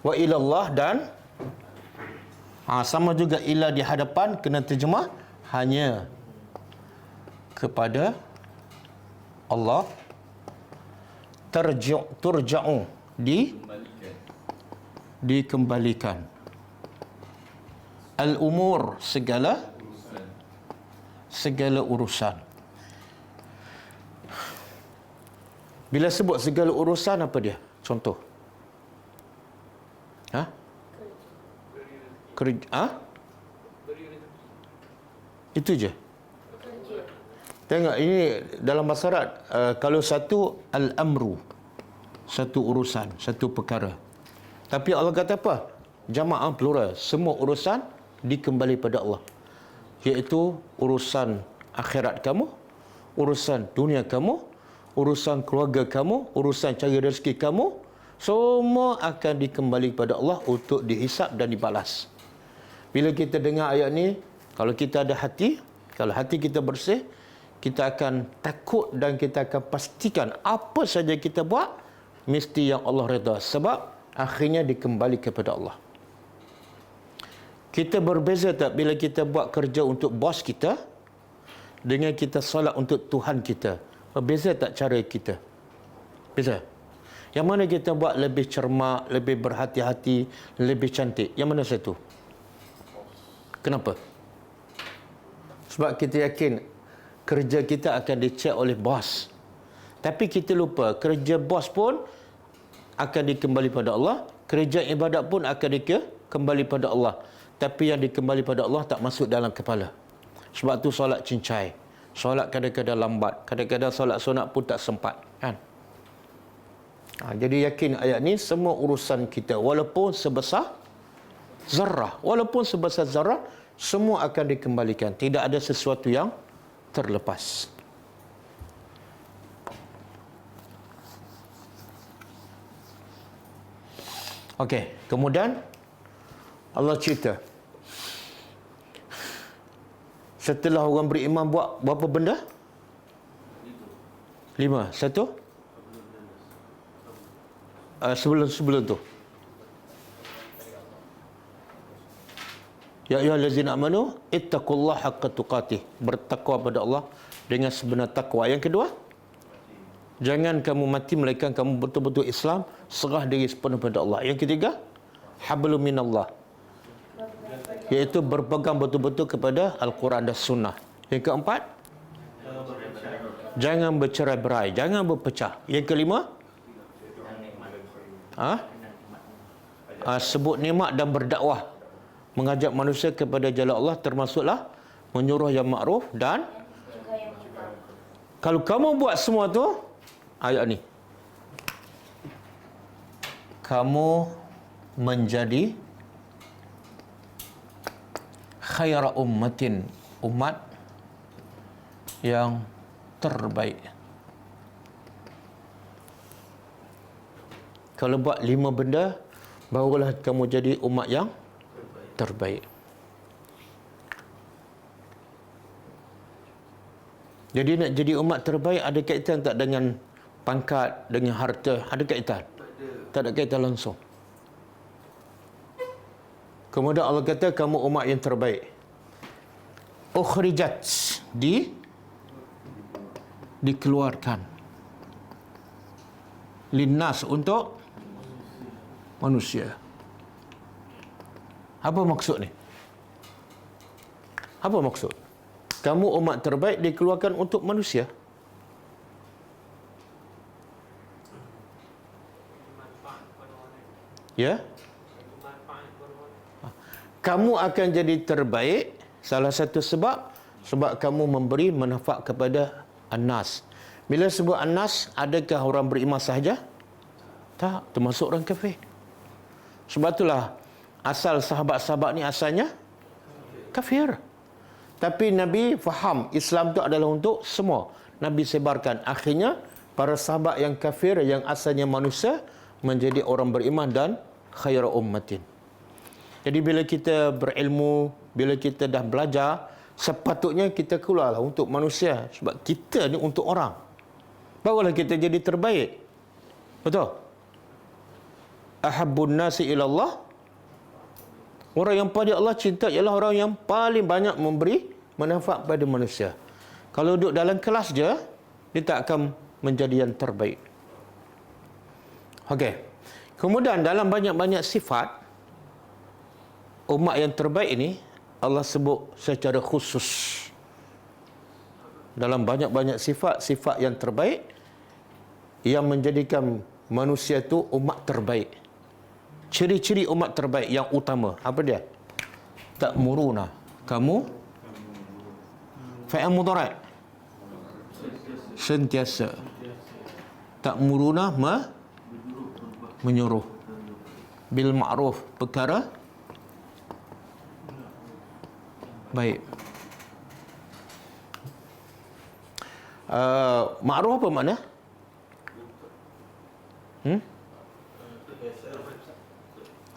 Wa ilallah, dan sama juga ila di hadapan kena terjemah hanya kepada Allah. Turja'u dikembalikan. Al-umur segala urusan. Bila sebut segala urusan, apa dia? Contoh. Itu je. Tengok ini dalam bahasa Arab, kalau satu al-amru, satu urusan, satu perkara. Tapi Allah kata apa? Jamaah plural, semua urusan dikembali pada Allah. Iaitu urusan akhirat kamu, urusan dunia kamu, urusan keluarga kamu, urusan cari rezeki kamu, semua akan dikembali kepada Allah untuk dihisap dan dibalas. Bila kita dengar ayat ni, kalau kita ada hati, kalau hati kita bersih, kita akan takut dan kita akan pastikan apa saja kita buat mesti yang Allah redha, sebab akhirnya dikembali kepada Allah. Kita berbeza tak bila kita buat kerja untuk bos kita dengan kita solat untuk Tuhan kita? Berbeza tak cara kita? Beza. Yang mana kita buat lebih cermat, lebih berhati-hati, lebih cantik? Yang mana satu? Kenapa? Sebab kita yakin kerja kita akan dicek oleh bos. Tapi kita lupa kerja bos pun akan dikembali pada Allah, kerja ibadat pun akan dikembali pada Allah. Tapi yang dikembali pada Allah tak masuk dalam kepala. Sebab tu solat cincai, solat kadang-kadang lambat, kadang-kadang solat sunat pun tak sempat, kan? Jadi yakin ayat ni semua urusan kita walaupun sebesar zarrah, semua akan dikembalikan. Tidak ada sesuatu yang terlepas. Okey, kemudian Allah cerita setelah orang beriman buat berapa benda? 5. Satu? Sebelum tu. Ya ayyuhallazina amanu ittaqullaha haqqa tuqatih. Bertakwa pada Allah dengan sebenar takwa. Yang kedua, jangan kamu mati melainkan kamu betul-betul Islam, serah diri sepenuh pada Allah. Yang ketiga, hablum minallah, iaitu berpegang betul-betul kepada Al-Quran dan Sunnah. Yang keempat, jangan bercerai-berai, jangan berpecah. Yang kelima, sebut nikmat dan berdakwah, mengajak manusia kepada jalan Allah, termasuklah menyuruh yang makruf dan kalau kamu buat semua tu, ayat ni, kamu menjadi khaira ummatin, umat yang terbaik. Kalau buat 5 benda, barulah kamu jadi umat yang terbaik. Jadi nak jadi umat terbaik ada kaitan tak dengan pangkat, dengan harta? Ada kaitan? Tak ada kaitan langsung. Kemudian Allah kata kamu umat yang terbaik. Ukhrijat, dikeluarkan. Linnas, untuk manusia. Apa maksud ni? Apa maksud? Kamu umat terbaik dikeluarkan untuk manusia. Ya? Kamu akan jadi terbaik, salah satu sebab kamu memberi manfaat kepada An-Nas. Bila sebut An-Nas, adakah orang beriman sahaja? Tak, termasuk orang kafir. Sebab itulah asal sahabat-sahabat ni asalnya kafir. Tapi Nabi faham Islam tu adalah untuk semua. Nabi sebarkan. Akhirnya para sahabat yang kafir, yang asalnya manusia, menjadi orang beriman dan khaira ummatin. Jadi bila kita berilmu, bila kita dah belajar, sepatutnya kita keluarlah untuk manusia. Sebab kita ni untuk orang. Barulah kita jadi terbaik. Betul? Ahabbun nasi ilallah, orang yang pada Allah cinta ialah orang yang paling banyak memberi manfaat pada manusia. Kalau duduk dalam kelas je, dia tak akan menjadi yang terbaik. Okey. Kemudian dalam banyak-banyak sifat, umat yang terbaik ini Allah sebut secara khusus. Dalam banyak-banyak sifat yang terbaik yang menjadikan manusia itu umat terbaik. Ciri-ciri umat terbaik yang utama, apa dia? Ta'muruna, kamu fa'il mudhari', sentiasa. Ta'muruna, menyuruh. Bil ma'ruf, perkara baik. Ma'ruf apa makna?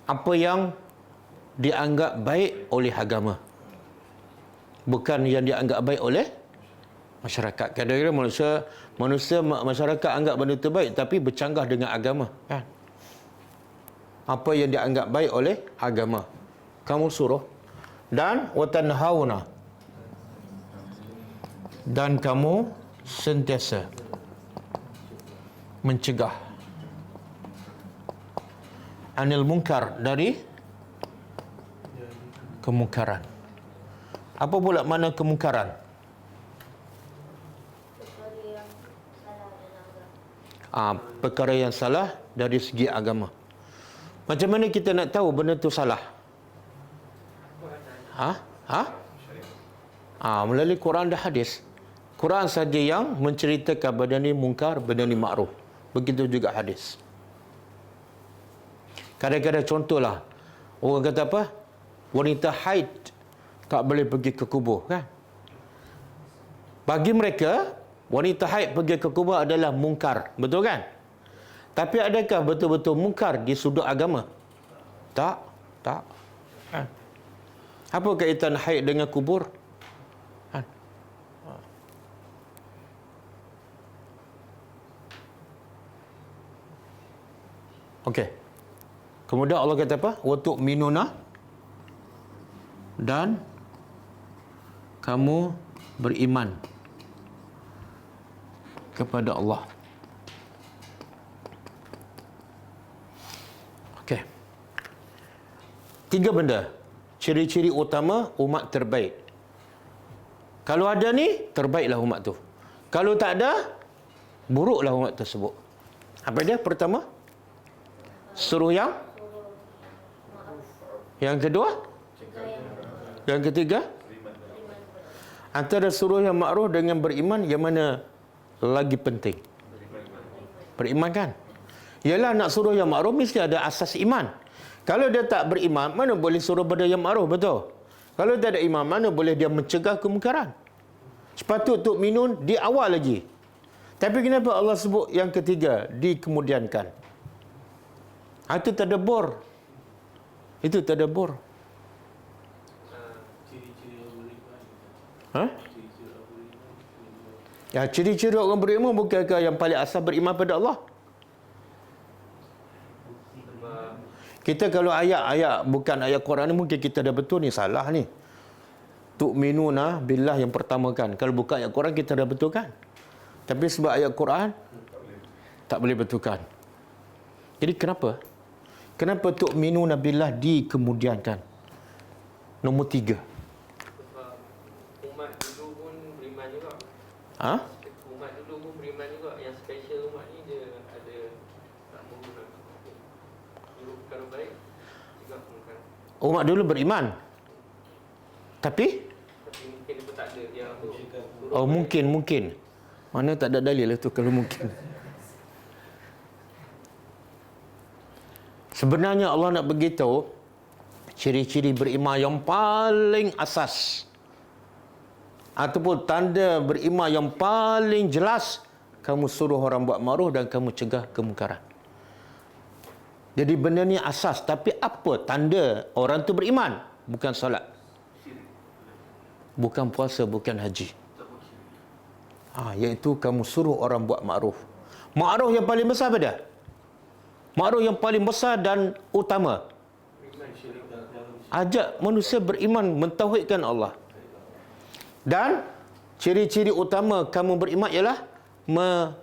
apa yang dianggap baik oleh agama, bukan yang dianggap baik oleh masyarakat. Kadang-kadang masyarakat anggap benda itu baik tapi bercanggah dengan agama, kan? Apa yang dianggap baik oleh agama kamu suruh. Dan watanhauna, dan kamu sentiasa mencegah anil munkar, dari kemungkaran. Apa pula makna kemungkaran? Perkara yang salah dari segi agama. Macam mana kita nak tahu benda tu salah? Melalui Quran dan hadis. Quran saja yang menceritakan benda ni mungkar, benda ni makruf. Begitu juga hadis. Kadang-kadang contohlah, orang kata apa? Wanita haid tak boleh pergi ke kubur, kan? Bagi mereka, wanita haid pergi ke kubur adalah mungkar. Betul kan? Tapi adakah betul-betul mungkar di sudut agama? Tak. Kan? Apa kaitan haid dengan kubur? Kan? Okey. Kemudian Allah kata apa? Wa tu'minuna, dan kamu beriman kepada Allah. Okey. 3 benda. Ciri-ciri utama umat terbaik. Kalau ada ni, terbaiklah umat tu. Kalau tak ada, buruklah umat tersebut. Apa dia? Pertama, suruh yang kedua, yang ketiga, antara suruh yang makruf dengan beriman, yang mana lagi penting? Beriman, kan? Yalah, nak suruh yang makruf mesti ada asas iman. Kalau dia tak beriman, mana boleh suruh benda yang makruf, betul? Kalau tak ada iman, mana boleh dia mencegah kemungkaran? Sepatut tu'minun di awal lagi. Tapi kenapa Allah sebut yang ketiga dikemudiankan? Itu tadabbur. Itu tadabbur. Ya, ciri-ciri orang beriman bukankah yang paling asal beriman pada Allah? Kita kalau ayat-ayat bukan ayat Quran ni, mungkin kita dah betul ni, salah ni. Tu'minuna billah yang pertama, kan. Kalau bukan ayat Quran kita dah betul, kan. Tapi sebab ayat Quran tak boleh betulkan. Jadi kenapa? Kenapa tu'minuna billah dikemudiankan? Nombor 3. Umat dulu pun beriman juga. Umat dulu pun beriman juga. Yang special umat ni dia ada tak menggunakan dulu perkara baik juga menggunakan. Umat dulu beriman, tapi mungkin dia pun tak ada dia apa. mungkin. Mana tak ada dalil lah tu kalau mungkin. Sebenarnya Allah nak beritahu ciri-ciri beriman yang paling asas ataupun tanda beriman yang paling jelas, kamu suruh orang buat makruf dan kamu cegah kemungkaran. Jadi benda ni asas. Tapi apa tanda orang tu beriman? Bukan solat, bukan puasa, bukan haji. Iaitu kamu suruh orang buat makruf. Makruf yang paling besar apa dia? Makruf yang paling besar dan utama, ajak manusia beriman, mentauhidkan Allah. Dan ciri-ciri utama kamu beriman ialah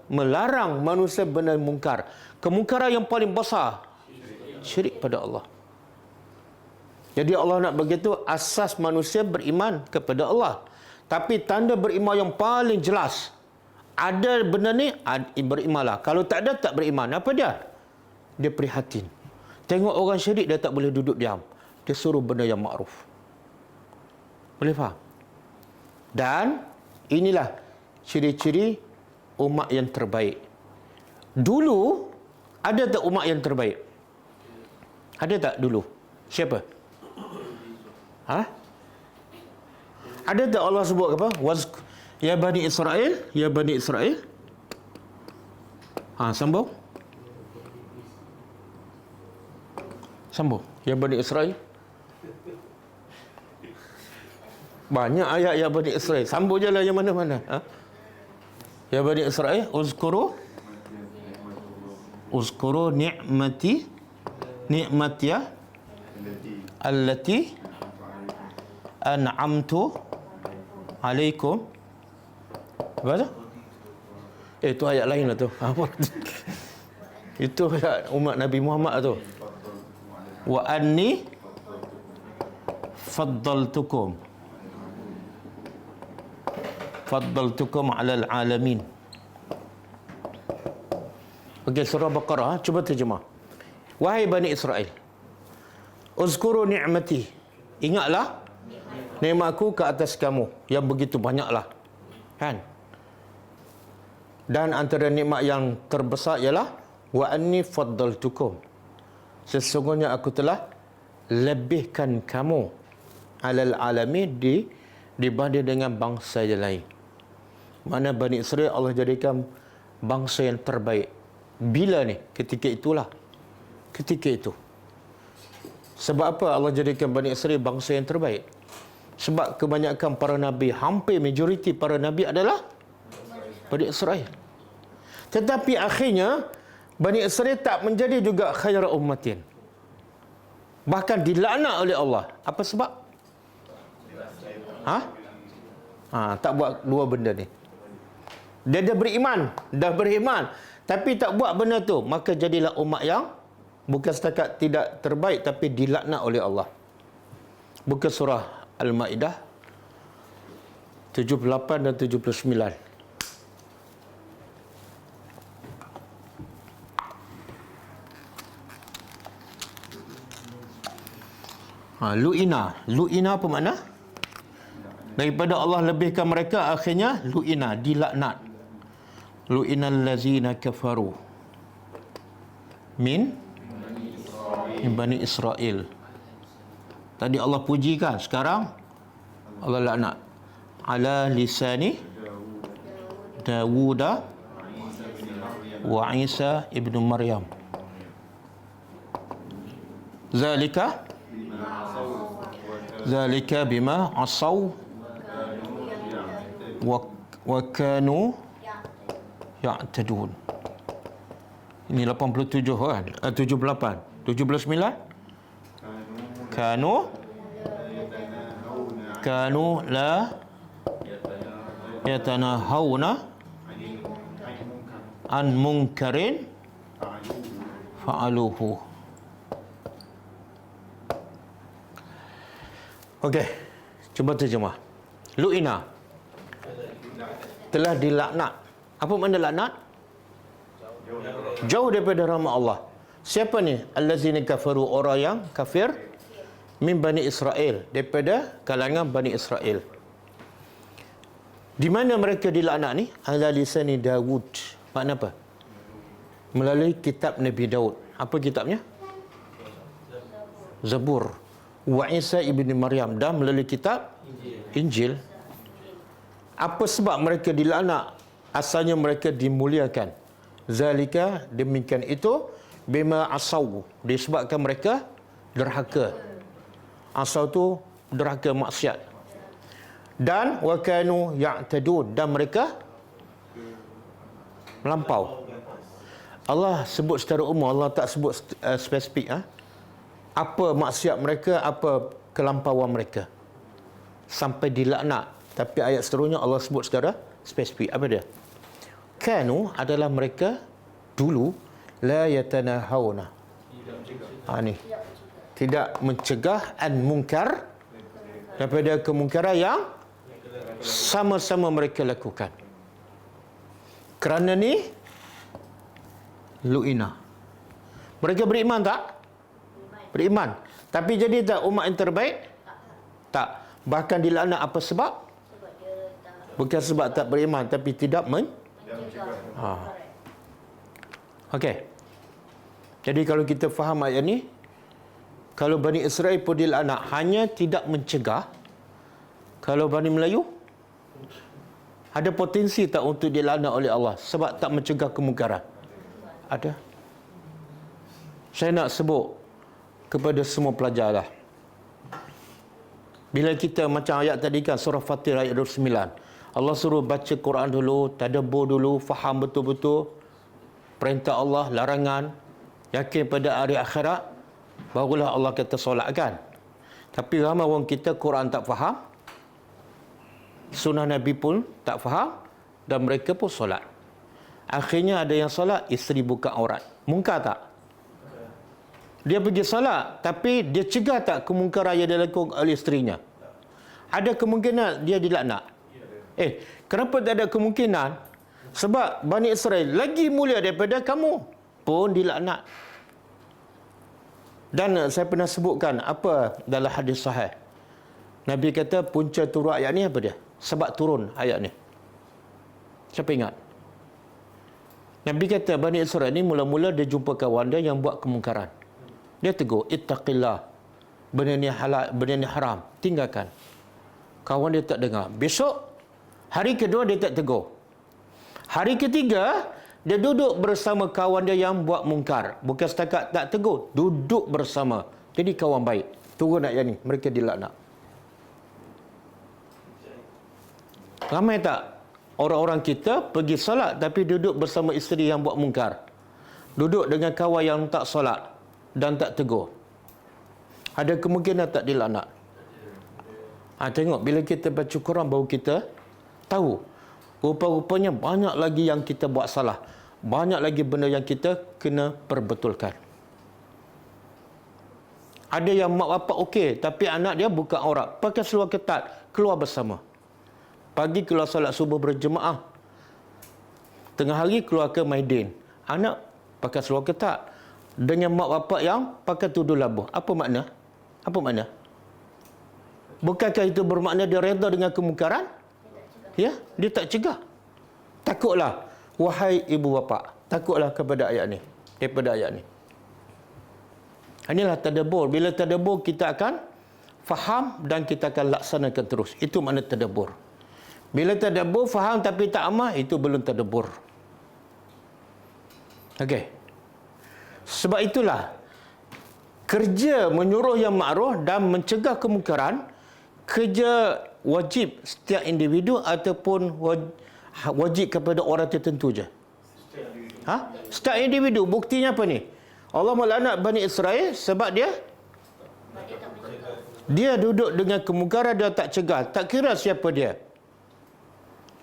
melarang manusia benda mungkar. Kemungkaran yang paling besar, syirik pada Allah. Jadi Allah nak begitu asas manusia beriman kepada Allah. Tapi tanda beriman yang paling jelas, ada benda ni, berimanlah. Kalau tak ada, tak beriman. Apa dia? Dia prihatin. Tengok orang syirik, dia tak boleh duduk diam. Dia suruh benda yang makruf. Boleh faham? Dan inilah ciri-ciri umat yang terbaik. Dulu, ada tak umat yang terbaik? Ada tak dulu? Siapa? Ada tak Allah sebut apa? Ya Bani Israel, ya Bani Israel. Sambung. Ya Bani Israel. Banyak ayat ya Bani Israel. Sambung je lah yang mana-mana. Ha? Ya Bani Israel, uzkuru ni'mati ya allati an'amtu alaikum. Apa tu? Itu ayat lain lah tu. Apa? Itu ayat umat Nabi Muhammad tu. Wa anni faddaltukum 'alal alamin. Okey, surah Baqarah, cuba terjemah. Wahai Bani Israel, uzkuru ni'mati. Ingatlah nikmatku ke atas kamu yang begitu banyaklah. Kan? Dan antara nikmat yang terbesar ialah wa anni faddaltukum. Sesungguhnya aku telah lebihkan kamu alal alamin dibanding dengan bangsa yang lain. Mana Bani Israel Allah jadikan bangsa yang terbaik. Bila ni? Ketika itulah. Ketika itu. Sebab apa Allah jadikan Bani Israel bangsa yang terbaik? Sebab kebanyakan para Nabi, hampir majoriti para Nabi adalah Bani Israel. Tetapi akhirnya Bani Israel tak menjadi juga khaira ummatin. Bahkan dilaknat oleh Allah. Apa sebab? Tak buat dua benda ni. Dia dah beriman, tapi tak buat benda tu, maka jadilah umat yang bukan setakat tidak terbaik, tapi dilaknat oleh Allah. Buka surah Al-Ma'idah 78 dan 79. Lu'ina apa makna? Daripada Allah lebihkan mereka, akhirnya lu'ina, dilaknat. Lu'inal lazina kafaru min Bani Israel. Tadi Allah puji kan, sekarang Allah laknat. Ala lisani Dawuda wa Isa ibnu Maryam. Zalika bima asaw wa kanu ya'tadun. Ini 87 kan? 78. 79. Kanu la yatanahawna an munkarin fa'aluhu. Okey, cuba terjemah. Lu'ina, telah dilaknat. Apa makna laknat? Jauh daripada rahmat Allah. Siapa ni? Allazina kafaru, orang yang kafir, min Bani Israel, daripada kalangan Bani Israel. Di mana mereka dilaknat ni? Ala lisani Dawud. Makna apa? Melalui kitab Nabi Daud. Apa kitabnya? Zabur. Wa Isa ibni Maryam. Dan melalui kitab Injil. Apa sebab mereka dilaknat? Asalnya mereka dimuliakan. Zalika, demikian itu, bima asaw, disebabkan mereka derhaka. Asaw tu derhaka, maksiat. Dan wakanu ya'tadun, dan mereka melampau. Allah sebut secara umum, Allah tak sebut spesifik. Apa maksiat mereka, apa kelampauan mereka, sampai dilaknat. Tapi ayat seterusnya Allah sebut secara spesifik. Apa dia? Kanu adalah mereka dulu la yatanahawna. Ni tidak mencegah an munkar, daripada kemungkaran yang sama-sama mereka lakukan. Kerana ni lu'ina. Mereka beriman tak? Beriman. Tapi jadi tak umat yang terbaik? Tak. Bahkan dilaknat apa sebab? Bukan sebab tak beriman, tapi tidak Okey. Jadi kalau kita faham ayat ni, kalau Bani Israel pun dilaknat, hanya tidak mencegah. Kalau Bani Melayu, ada potensi tak untuk dilaknat oleh Allah sebab tak mencegah kemungkaran? Ada. Saya nak sebut kepada semua pelajar lah. Bila kita macam ayat tadi kan, surah Fatir ayat 29. Allah suruh baca Quran dulu, tadabbur dulu, faham betul-betul perintah Allah, larangan, yakin pada hari akhirat, barulah Allah kata solat kan. Tapi ramai orang kita Quran tak faham, sunnah Nabi pun tak faham, dan mereka pun solat. Akhirnya ada yang solat, isteri buka aurat. Mungkar tak? Dia pergi solat, tapi dia cegah tak kemungkaran yang dilakukan oleh isterinya? Ada kemungkinan dia dilaknat. Kenapa tak ada kemungkinan? Sebab Bani Israel lagi mulia daripada kamu pun dilaknat. Dan saya pernah sebutkan apa dalam hadis sahih. Nabi kata punca turun ayat ni apa dia? Sebab turun ayat ni. Siapa ingat? Nabi kata Bani Israel ni mula-mula dia jumpa kawan dia yang buat kemungkaran. Dia tegur, ittaqillah. Benda ni halal, benda ni haram. Tinggalkan. Kawan dia tak dengar. Besok, hari kedua dia tak tegur. Hari ketiga, dia duduk bersama kawan dia yang buat mungkar. Bukan setakat tak tegur, duduk bersama. Jadi kawan baik. Turun ayat ni, mereka dilaknat. Ramai tak orang-orang kita pergi solat tapi duduk bersama isteri yang buat mungkar? Duduk dengan kawan yang tak solat dan tak tegur. Ada kemungkinan tak dilaknat? Tengok, bila kita baca Quran baru kita tahu. Rupa-rupanya banyak lagi yang kita buat salah. Banyak lagi benda yang kita kena perbetulkan. Ada yang mak bapak okey, tapi anak dia buka aurat, pakai seluar ketat, keluar bersama. Pagi keluar solat subuh berjemaah. Tengah hari keluar ke Maidin. Anak pakai seluar ketat dengan mak bapak yang pakai tudung labuh. Apa makna? Apa makna? Bukankah itu bermakna dia redha dengan kemungkaran? Ya, dia tak cegah. Takutlah, wahai ibu bapa, takutlah kepada ayat ni, daripada ayat ni. Inilah tadabbur. Bila tadabbur, kita akan faham dan kita akan laksanakan terus. Itu makna tadabbur. Bila tadabbur, faham tapi tak amal, itu belum tadabbur. Okey. Sebab itulah, kerja menyuruh yang ma'ruf dan mencegah kemungkaran, kerja wajib setiap individu ataupun wajib kepada orang tertentu je? Setiap individu. Buktinya apa ni? Allah melaknat Bani Israel sebab dia duduk dengan kemungkaran, dia tak cegah, tak kira siapa dia.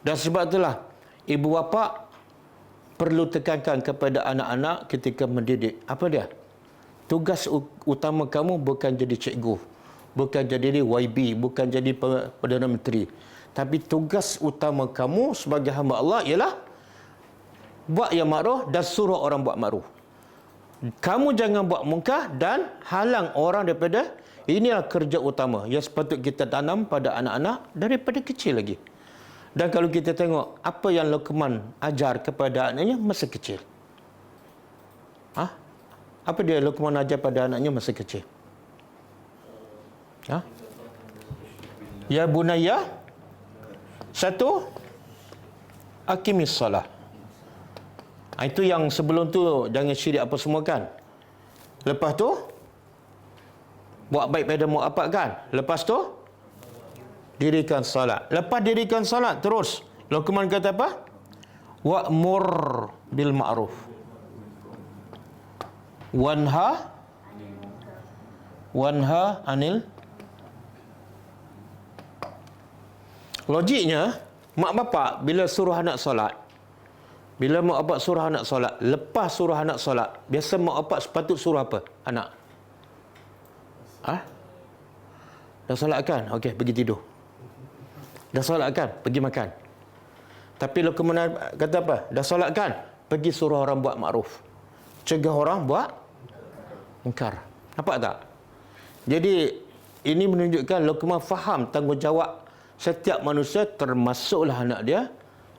Dan sebab itulah ibu bapa perlu tekankan kepada anak-anak ketika mendidik. Apa dia? Tugas utama kamu bukan jadi cikgu, bukan jadi YB, bukan jadi Perdana Menteri. Tapi tugas utama kamu sebagai hamba Allah ialah buat yang makruf dan suruh orang buat makruf. Kamu jangan buat mungkar dan halang orang daripada. Inilah kerja utama yang sepatut kita tanam pada anak-anak daripada kecil lagi. Dan kalau kita tengok apa yang Luqman ajar kepada anaknya masa kecil. Apa dia Luqman ajar pada anaknya masa kecil? Ya bunayya, satu, aqimis salah. Itu yang sebelum tu jangan syirik apa semua kan. Lepas tu buat baik pada mak bapak kan. Lepas tu dirikan salat. Lepas dirikan salat terus Luqman kata apa? Wa'mur bil ma'ruf wanha anil. Logiknya mak bapak bila suruh anak solat, bila mak bapak suruh anak solat, lepas suruh anak solat, biasa mak bapak sepatut suruh apa? Anak. Dah solat kan? Okey, pergi tidur. Dah solat kan? Pergi makan. Tapi Luqman kata apa? Dah solat kan? Pergi suruh orang buat makruf. Cegah orang buat mungkar. Nampak tak? Jadi ini menunjukkan Luqman faham tanggungjawab setiap manusia, termasuklah anak dia,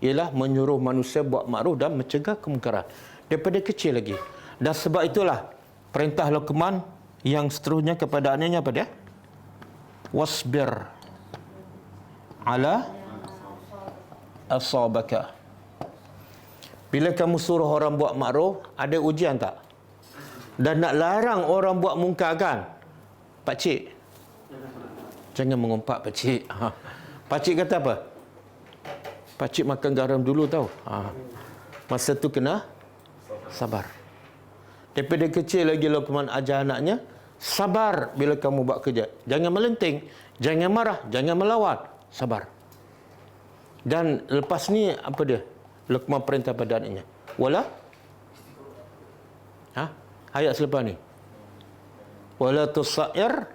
ialah menyuruh manusia buat makruf dan mencegah kemungkaran daripada kecil lagi. Dan sebab itulah perintah Luqman yang seterusnya kepada anaknya apa dia? Wasbir ala asabaka. Bila kamu suruh orang buat makruf, ada ujian tak? dan nak larang orang buat mungkar kan? Pakcik, jangan mengumpat pakcik. Pakcik kata apa? Pakcik makan garam dulu tau. Masa tu kena sabar. Daripada kecil lagi Luqman ajar anaknya, sabar bila kamu buat kerja. Jangan melenting, jangan marah, jangan melawan. Sabar. Dan lepas ni apa dia? Luqman perintah pada anaknya. Ayat selepas ni. Wala tusair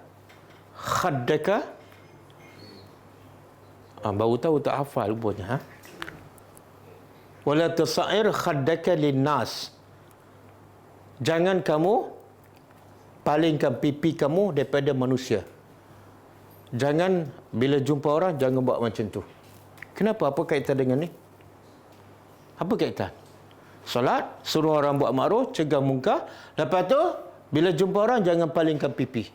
khaddaka. Baru tahu tak hafal rupanya. Wala tusair khaddaka linnas. Jangan kamu palingkan pipi kamu daripada manusia. Jangan bila jumpa orang jangan buat macam tu. Kenapa? Apa kaitan dengan ni? Apa kaitan? Solat, suruh orang buat makruf, cegah mungkar. Lepas tu, bila jumpa orang, jangan palingkan pipi.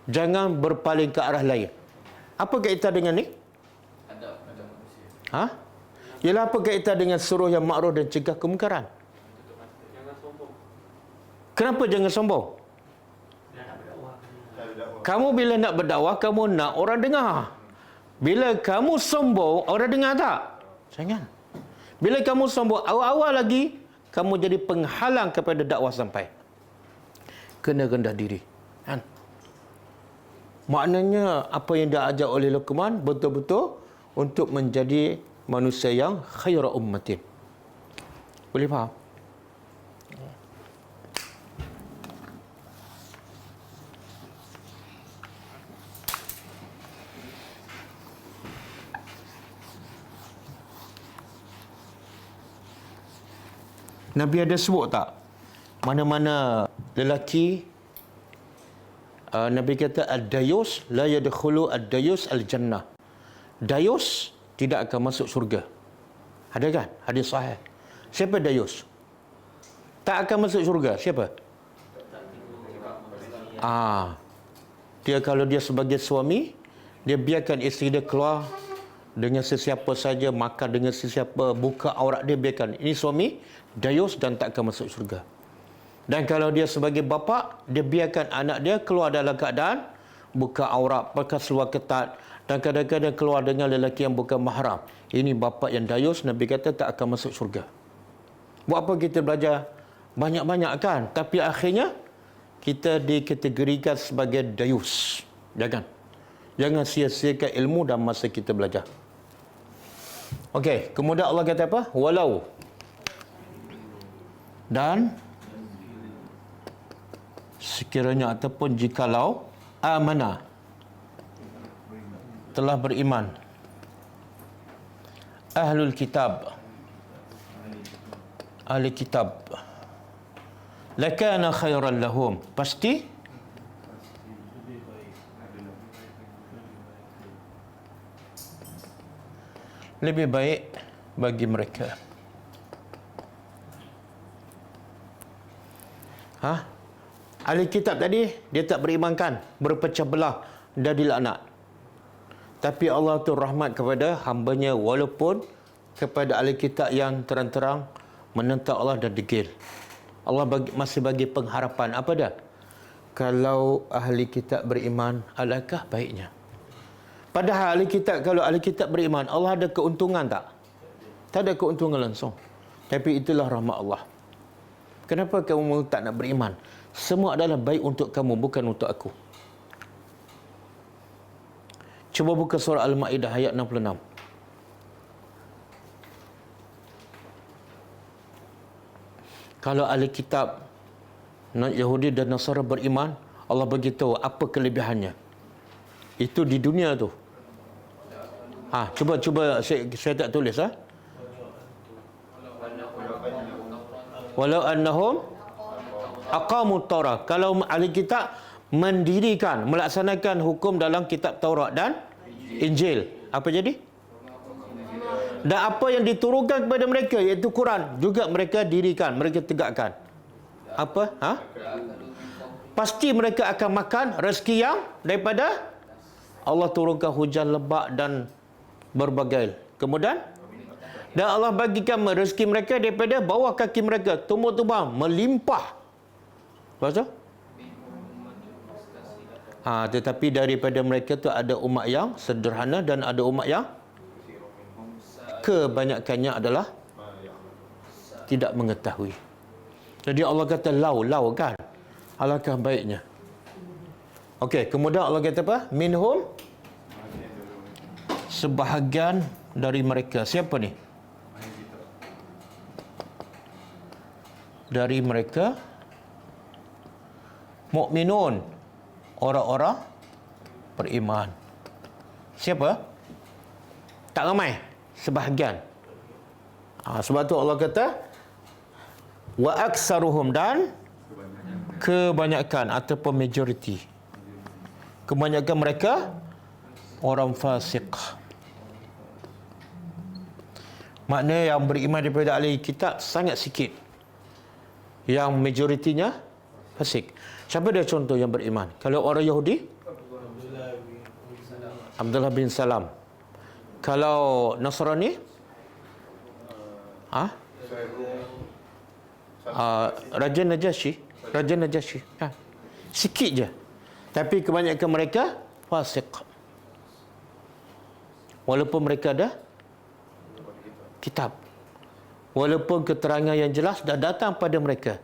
Jangan berpaling ke arah lain. Apa kaitan dengan ni? Adab manusia. Ialah apa kaitan dengan suruh yang makruf dan cegah kemungkaran? Jangan sombong. Kenapa jangan sombong? Kamu bila nak berdakwah, kamu nak orang dengar. Bila kamu sombong, orang dengar tak? Jangan. Bila kamu sombong, awal-awal lagi, kamu jadi penghalang kepada dakwah sampai. Kena rendah diri. Kan? Maknanya, apa yang diajar oleh Luqman, betul-betul untuk menjadi manusia yang khaira ummatin. Boleh faham? Nabi ada sebut tak mana-mana lelaki, Nabi kata ad-dayus la yadkhulu ad-dayus al-jannah. Dayus tidak akan masuk syurga. Ada kan? Hadis sahih. Siapa dayus? Tak akan masuk syurga. Siapa? Dia kalau dia sebagai suami, dia biarkan isteri dia keluar dengan sesiapa saja, makan dengan sesiapa, buka aurat dia, biarkan. Ini suami dayus dan tak akan masuk syurga. Dan kalau dia sebagai bapa, dia biarkan anak dia keluar dalam keadaan buka aurat, pakai seluar ketat, dan kadang-kadang keluar dengan lelaki yang bukan mahram. Ini bapa yang dayus, Nabi kata tak akan masuk syurga. Buat apa kita belajar banyak-banyak kan? Tapi akhirnya kita dikategorikan sebagai dayus. Jangan sia-siakan ilmu dan masa kita belajar. Okey, kemudian Allah kata apa? Walau. Dan sekiranya ataupun jikalau amana, telah beriman ahlul kitab, ahli kitab, lakana khairan lahum, pasti lebih baik bagi mereka. Ahli kitab tadi dia tak beriman kan, berpecah belah dan dilaknat. Tapi Allah tu rahmat kepada hamba-Nya, walaupun kepada ahli kitab yang terang-terang menentang Allah dan degil. Allah masih bagi pengharapan. Apa dah? Kalau ahli kitab beriman, alangkah baiknya. Padahal ahli kitab, kalau ahli kitab beriman, Allah ada keuntungan tak? Tak ada keuntungan langsung. Tapi itulah rahmat Allah. Kenapa kamu tak nak beriman? Semua adalah baik untuk kamu, bukan untuk aku. Cuba buka surah Al-Ma'idah ayat 66. Kalau ahli kitab Yahudi dan Nasara beriman, Allah beritahu apa kelebihannya. Itu di dunia tu. Cuba saya tak tulis Walau annahum aqamut Taurat. Kalau ahli kitab mendirikan, melaksanakan hukum dalam kitab Taurat dan Injil, apa jadi? Dan apa yang diturunkan kepada mereka, iaitu Quran, juga mereka dirikan, mereka tegakkan. Apa? Pasti mereka akan makan rezeki yang daripada Allah turunkan hujan lebat dan berbagai. Kemudian dan Allah bagikan rezeki mereka daripada bawah kaki mereka, tumbuh-tumbuh melimpah. Lepas tu? Tetapi daripada mereka tu ada umat yang sederhana dan ada umat yang kebanyakannya adalah tidak mengetahui. Jadi Allah kata lau kan. Alangkah baiknya. Okey, kemudian Allah kata apa? Minhum, sebahagian dari mereka. Siapa ni? Dari mereka mukminun, orang-orang beriman. Siapa? Tak ramai, sebahagian. Sebab tu Allah kata wa aksaruhum, dan kebanyakan ataupun majoriti. Kebanyakan mereka orang fasik. Maknanya yang beriman daripada ahli kitab sangat sikit. Yang majoritinya fasik. Siapa dia contoh yang beriman? Kalau orang Yahudi, Abdullah bin Salam. Kalau Nasrani, Raja Najasyi. Sikit je. Tapi kebanyakan mereka fasik. Walaupun mereka ada kitab, walaupun keterangan yang jelas dah datang pada mereka,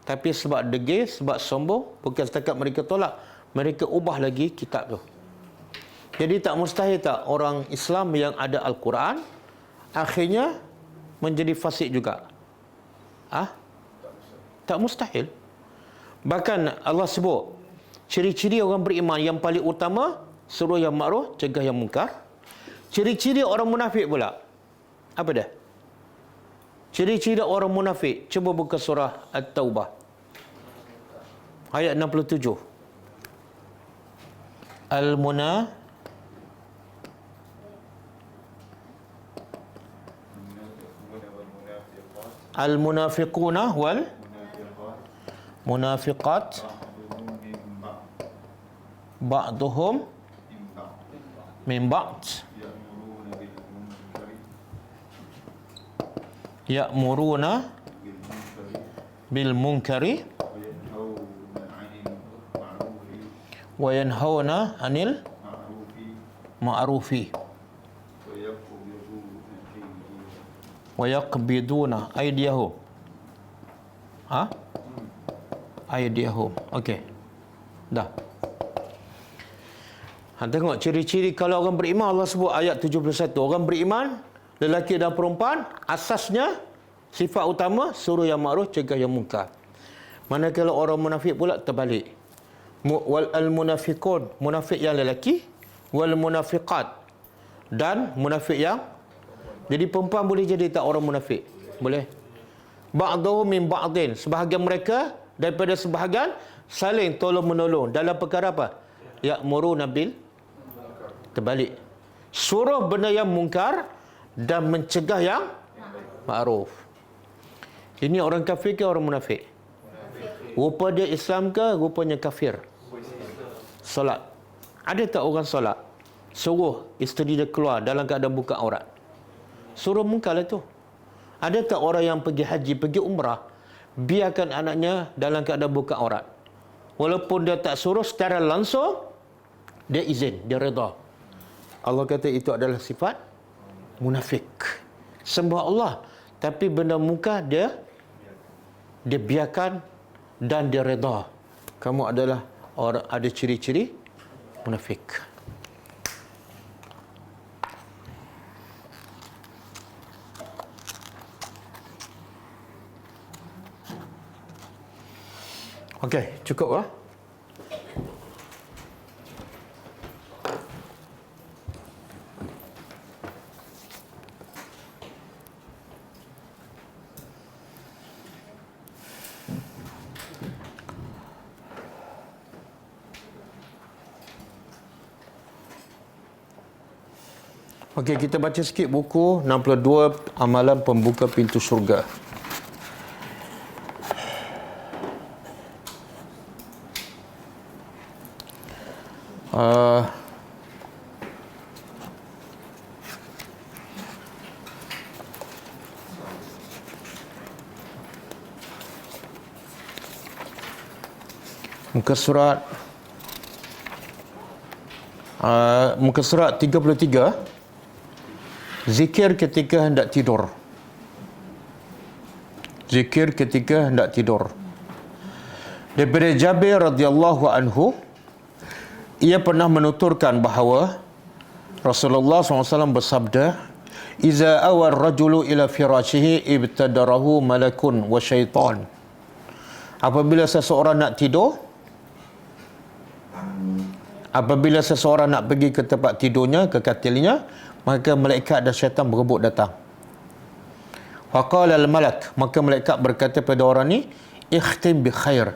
tapi sebab degil, sebab sombong, bukan setakat mereka tolak, mereka ubah lagi kitab tu. Jadi tak mustahil tak orang Islam yang ada Al-Quran akhirnya menjadi fasik juga? Tak mustahil. Bahkan Allah sebut ciri-ciri orang beriman yang paling utama, suruh yang makruf, cegah yang mungkar. Ciri-ciri orang munafik pula, apa dah? Ciri-ciri orang munafik. Cuba buka surah At-Taubah ayat 67. Al-munafiquna wal munafiqat ba'duhum min ba'd ya'muruna bil munkari wa yanhauna 'anil ma'rufi wa yaqbiduna aydiyahum. Aydiyahum. Okey. Dah. Tengok ciri-ciri kalau orang beriman, Allah sebut ayat 71. Orang beriman, lelaki dan perempuan, asasnya sifat utama suruh yang makruf, cegah yang mungkar. Manakala orang munafik pula terbalik. Wal munafiqun, munafik yang lelaki, wal munafiqat, dan munafik yang, jadi perempuan boleh jadi tak orang munafik? Boleh. Ba'dhum min ba'din, sebahagian mereka daripada sebahagian saling tolong menolong dalam perkara apa? Ya'muruna bil, terbalik, suruh benda yang mungkar dan mencegah yang ma'ruf. Ini orang kafir ke orang munafik? Rupa dia Islam ke rupanya kafir? Solat. Ada tak orang solat suruh isteri dia keluar dalam keadaan buka aurat? Suruh mungkar lah tu. Ada tak orang yang pergi haji, pergi umrah, biarkan anaknya dalam keadaan buka aurat? Walaupun dia tak suruh secara langsung, dia izin, dia redha. Allah kata itu adalah sifat munafik. Sembah Allah, tapi benda muka dia biarkan dan dia redha. Kamu adalah orang ada ciri-ciri munafik. Okey, cukup lah. Okey, kita baca sikit buku 62 Amalan Pembuka Pintu Syurga. Muka surat muka surat 33, zikir ketika hendak tidur. Zikir ketika hendak tidur. Daripada Jabir radhiyallahu anhu, ia pernah menuturkan bahawa Rasulullah SAW bersabda, "Iza awar rajulu ila firashihi ibtadarahu malakun wa syaitan." Apabila seseorang nak tidur, apabila seseorang nak pergi ke tempat tidurnya, ke katilnya, maka malaikat dan syaitan berebut datang. Faqala al-malak, maka malaikat berkata pada orang ni, "Ikhtim bi khair."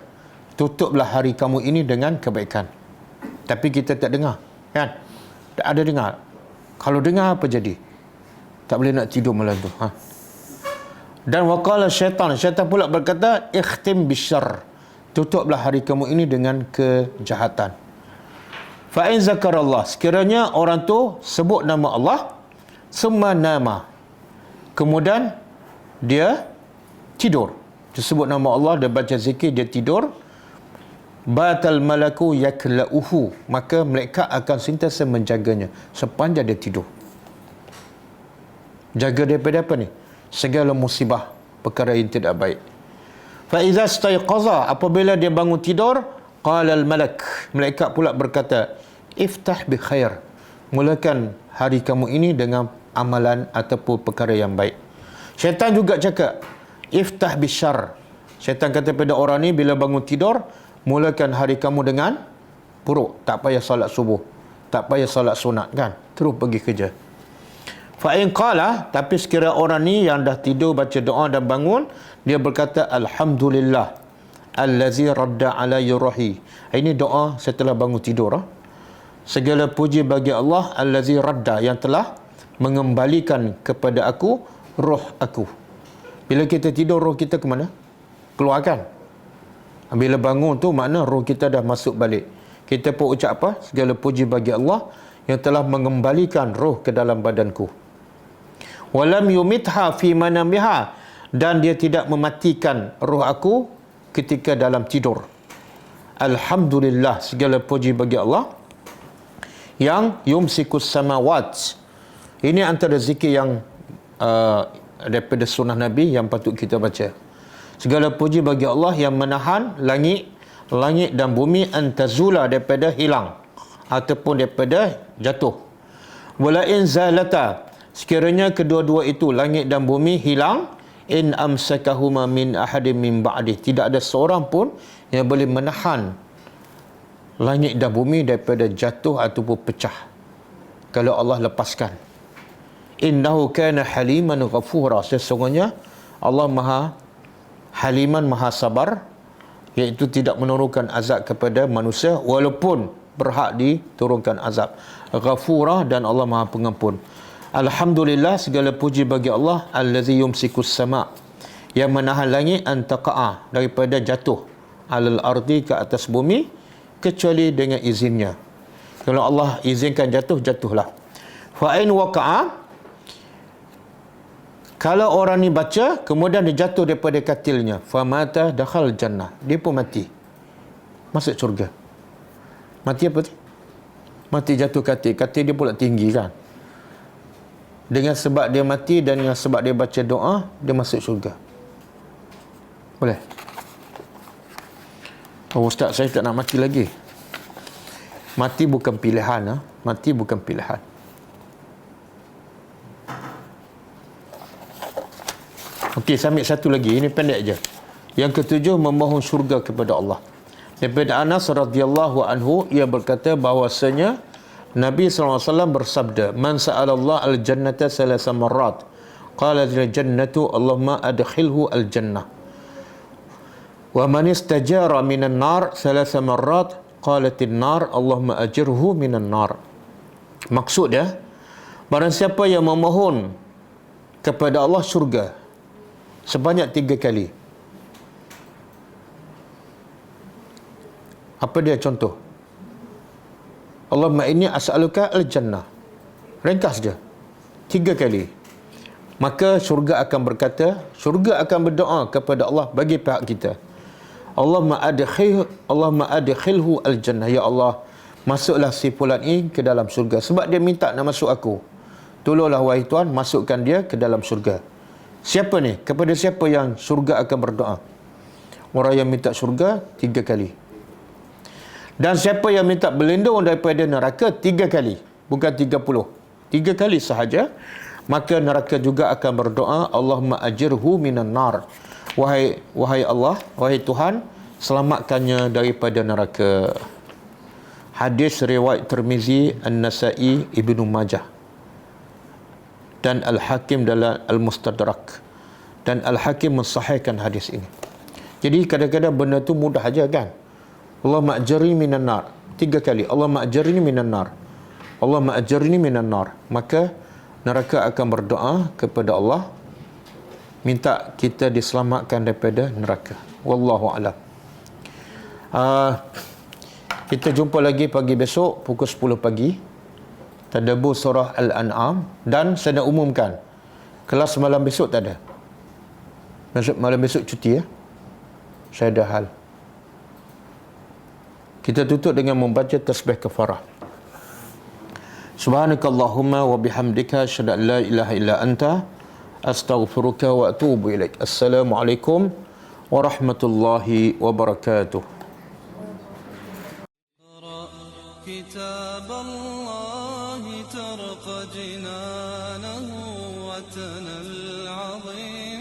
Tutuplah hari kamu ini dengan kebaikan. Tapi kita tak dengar, kan? Tak ada dengar. Kalau dengar apa jadi? Tak boleh nak tidur malam tu. Dan waqala syaitan, syaitan pula berkata, "Ikhtim bisyarr." Tutuplah hari kamu ini dengan kejahatan. Fa'in zakarallah, sekiranya orang tu sebut nama Allah, summa nama, kemudian dia tidur, dia sebut nama Allah, dia baca zikir, dia tidur, batal malaku yakla'uhu, maka malaikat akan sentiasa menjaganya sepanjang dia tidur. Jaga daripada apa ni? Segala musibah, perkara yang tidak baik. Fa'iza stayqaza, apabila dia bangun tidur, qala al-malak, malaikat pula berkata, "Iftah bi khair." Mulakan hari kamu ini dengan amalan ataupun perkara yang baik. Syaitan juga cakap, "Iftah bi syarr." Syaitan kata pada orang ni, bila bangun tidur, mulakan hari kamu dengan buruk. Tak payah solat subuh, tak payah solat sunat, kan? Terus pergi kerja. Fa'in qala, tapi sekiranya orang ni yang dah tidur baca doa dan bangun, dia berkata, "Alhamdulillah allazi radda alayya ruhi." Ini doa setelah bangun tidur. Segala puji bagi Allah allazi radda, yang telah mengembalikan kepada aku roh aku. Bila kita tidur, roh kita ke mana? Keluar, kan? Bila bangun tu makna roh kita dah masuk balik. Kita pun ucap apa? Segala puji bagi Allah yang telah mengembalikan roh ke dalam badanku. Walam yumitha fi manamiha, dan dia tidak mematikan roh aku ketika dalam tidur. Alhamdulillah, segala puji bagi Allah yang yumsikus samawat. Ini antara zikir yang daripada sunnah Nabi yang patut kita baca. Segala puji bagi Allah yang menahan langit dan bumi antazula, daripada hilang ataupun daripada jatuh. Wala in zalata, sekiranya kedua-dua itu, langit dan bumi, hilang, in amsakahuma min ahadin min ba'di, tidak ada seorang pun yang boleh menahan langit dan bumi daripada jatuh ataupun pecah kalau Allah lepaskan. Innahu kana haliman ghafura, sesungguhnya Allah Maha Haliman, Maha Sabar, iaitu tidak menurunkan azab kepada manusia walaupun berhak diturunkan azab. Ghafura, dan Allah Maha Pengampun. Alhamdulillah, segala puji bagi Allah allazi yumsikus sama, yang menahan langit antaqa'a, daripada jatuh, alal ardi, ke atas bumi, kecuali dengan izinnya. Kalau Allah izinkan jatuh, jatuhlah. Fa'in waqa'a, kalau orang ni baca kemudian dia jatuh daripada katilnya, famata dakhal jannah, dia pun mati, masuk syurga. Mati apa tu? Mati jatuh katil. Katil dia pula tinggi, kan? Dengan sebab dia mati dan dengan sebab dia baca doa, dia masuk syurga. Boleh? Oh, Ustaz, saya tak nak mati lagi. Mati bukan pilihan. Mati bukan pilihan. Okey, saya ambil satu lagi. Ini pendek je. Yang ketujuh, memohon syurga kepada Allah. Daripada Anas radhiyallahu anhu, ia berkata bahawasanya Nabi SAW bersabda, "Man sa'alallah al-jannata salasa marrat, qala al-jannatu Allahumma adkhilhu al-jannah. Wa man istajara minan nar salasa marrat, qalat an-nar Allahumma ajirhu minan nar." Maksud dia, barang siapa yang memohon kepada Allah syurga sebanyak 3 kali. Apa dia contoh? Allahumma inni as'aluka al-jannah. Ringkas je. 3 kali. Maka syurga akan berkata, syurga akan berdoa kepada Allah bagi pihak kita, Allahumma adkhilhu al-jannah. Ya Allah, masuklah si fulan ini ke dalam surga. Sebab dia minta nak masuk aku. Tolonglah wahai Tuhan, masukkan dia ke dalam surga. Siapa ni? Kepada siapa yang surga akan berdoa? Orang yang minta surga 3 kali. Dan siapa yang minta berlindung daripada neraka 3 kali. Bukan 30. 3 kali sahaja. Maka neraka juga akan berdoa, Allahumma ajirhu minan nar. Wahai Allah, wahai Tuhan, selamatkannya daripada neraka. Hadis riwayat Tirmizi, An-Nasa'i, Ibnu Majah dan Al-Hakim dalam Al-Mustadrak. Dan Al-Hakim mensahihkan hadis ini. Jadi kadang-kadang benda tu mudah aja kan. Allahumma ajirni minan nar. 3 kali. Allahumma ajirni minan nar. Allahumma ajirni minan nar. Maka neraka akan berdoa kepada Allah, minta kita diselamatkan daripada neraka. Wallahu a'lam. Kita jumpa lagi pagi besok pukul 10 pagi. Tadabbur surah Al-An'am. Dan saya nak umumkan, kelas malam besok tak ada. Malam besok cuti ya. Saya ada hal. Kita tutup dengan membaca tasbih kafarah. Subhanakallahumma wa bihamdika asyhadu an la ilaha illa anta astaghfiruka wa atubu ilaik. Assalamualaikum warahmatullahi wabarakatuh. كتاب الله ترق جنانه وتنى العظيم